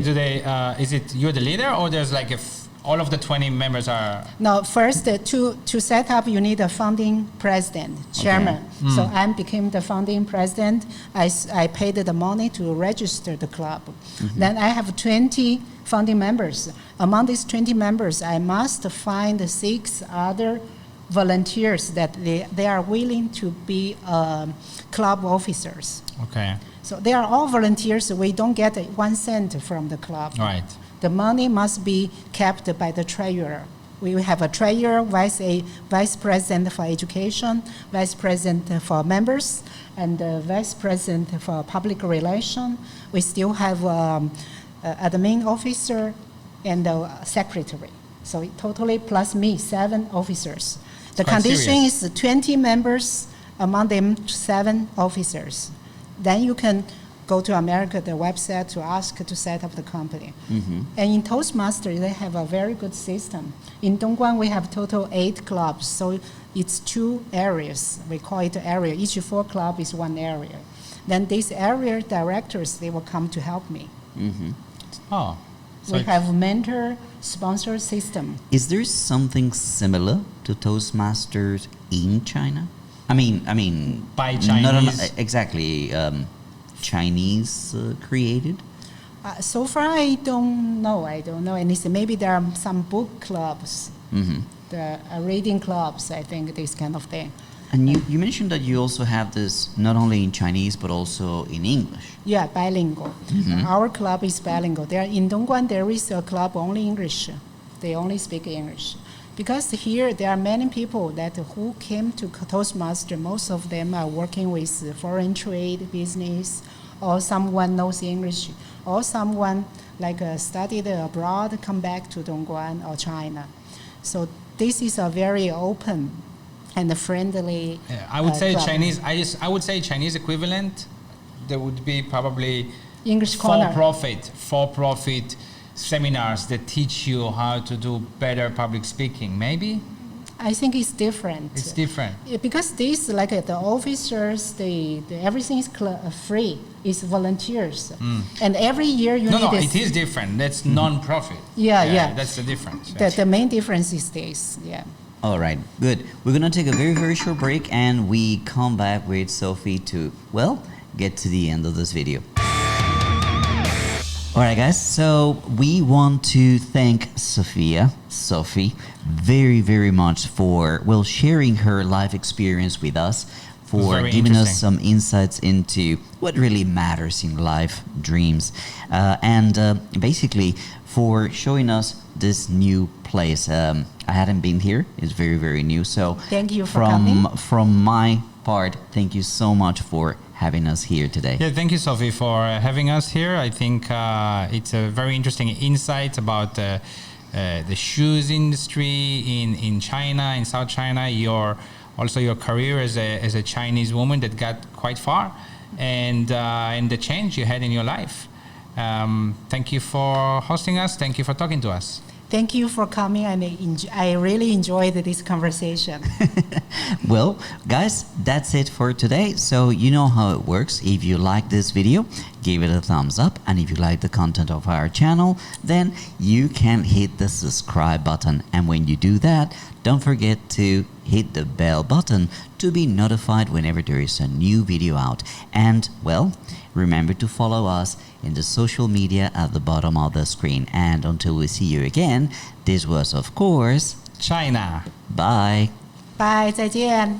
Is it you're the leader, or there's like all of the 20 members are? No, first to set up, you need a founding president, chairman. Okay. So I became the founding president. I paid the money to register the club. Mm-hmm. Then I have 20 founding members. Among these 20 members, I must find 6 other volunteers that they are willing to be club officers. Okay. So they are all volunteers. We don't get 1 cent from the club. Right. The money must be kept by the treasurer. We have a treasurer, vice president for education, vice president for members, and vice president for public relations. We still have admin officer and a secretary. So totally plus me, 7 officers. The condition is 20 members, among them 7 officers. Then you can go to America, the website, to ask to set up the company. Mm-hmm. And in Toastmasters, they have a very good system. In Dongguan, we have total 8 clubs, so it's 2 areas. We call it area. Each 4 club is 1 area. Then these area directors, they will come to help me. Mm-hmm. Oh. So we have mentor sponsor system. Is there something similar to Toastmasters in China? I mean, by Chinese, not exactly Chinese created. So far, I don't know anything. Maybe there are some book clubs, the reading clubs. I think this kind of thing. And you mentioned that you also have this not only in Chinese but also in English. Yeah, bilingual. Mm-hmm. Our club is bilingual. In Dongguan, there is a club only English. They only speak English. Because here there are many people who came to Toastmaster. Most of them are working with foreign trade business, or someone knows English, or someone studied abroad, come back to Dongguan or China. So this is a very open and friendly. I would say club. Chinese. I would say Chinese equivalent. There would be probably English corner. for-profit seminars that teach you how to do better public speaking. Maybe I think it's different. it's different. Because this, like the officers, everything is free. It's volunteers, and every year you No, need. it is different. That's non-profit. Yeah. That's the difference. The main difference is this. Yeah. All right, good. We're gonna take a very, very short break, and we come back with Sophie to, well, get to the end of this video. All right, guys, so we want to thank Sophie, very, very much for, well, sharing her life experience with us, for Very giving us interesting. some insights into what really matters in life, dreams, and basically for showing us this new place. I hadn't been here, it's very, very new. So Thank you for coming. From my part, thank you so much for having us here today. Yeah, thank you, Sophie, for having us here. I think it's a very interesting insight about the shoes industry in China, in South China. Your career as a Chinese woman that got quite far, and the change you had in your life. Thank you for hosting us. Thank you for talking to us. Thank you for coming, and I really enjoyed this conversation. Well, guys, that's it for today. So you know how it works. If you like this video, give it a thumbs up. And if you like the content of our channel, then you can hit the subscribe button. And when you do that, don't forget to hit the bell button to be notified whenever there is a new video out. And, well, remember to follow us in the social media at the bottom of the screen. And until we see you again, this was, of course, China. bye. Bye, 再见。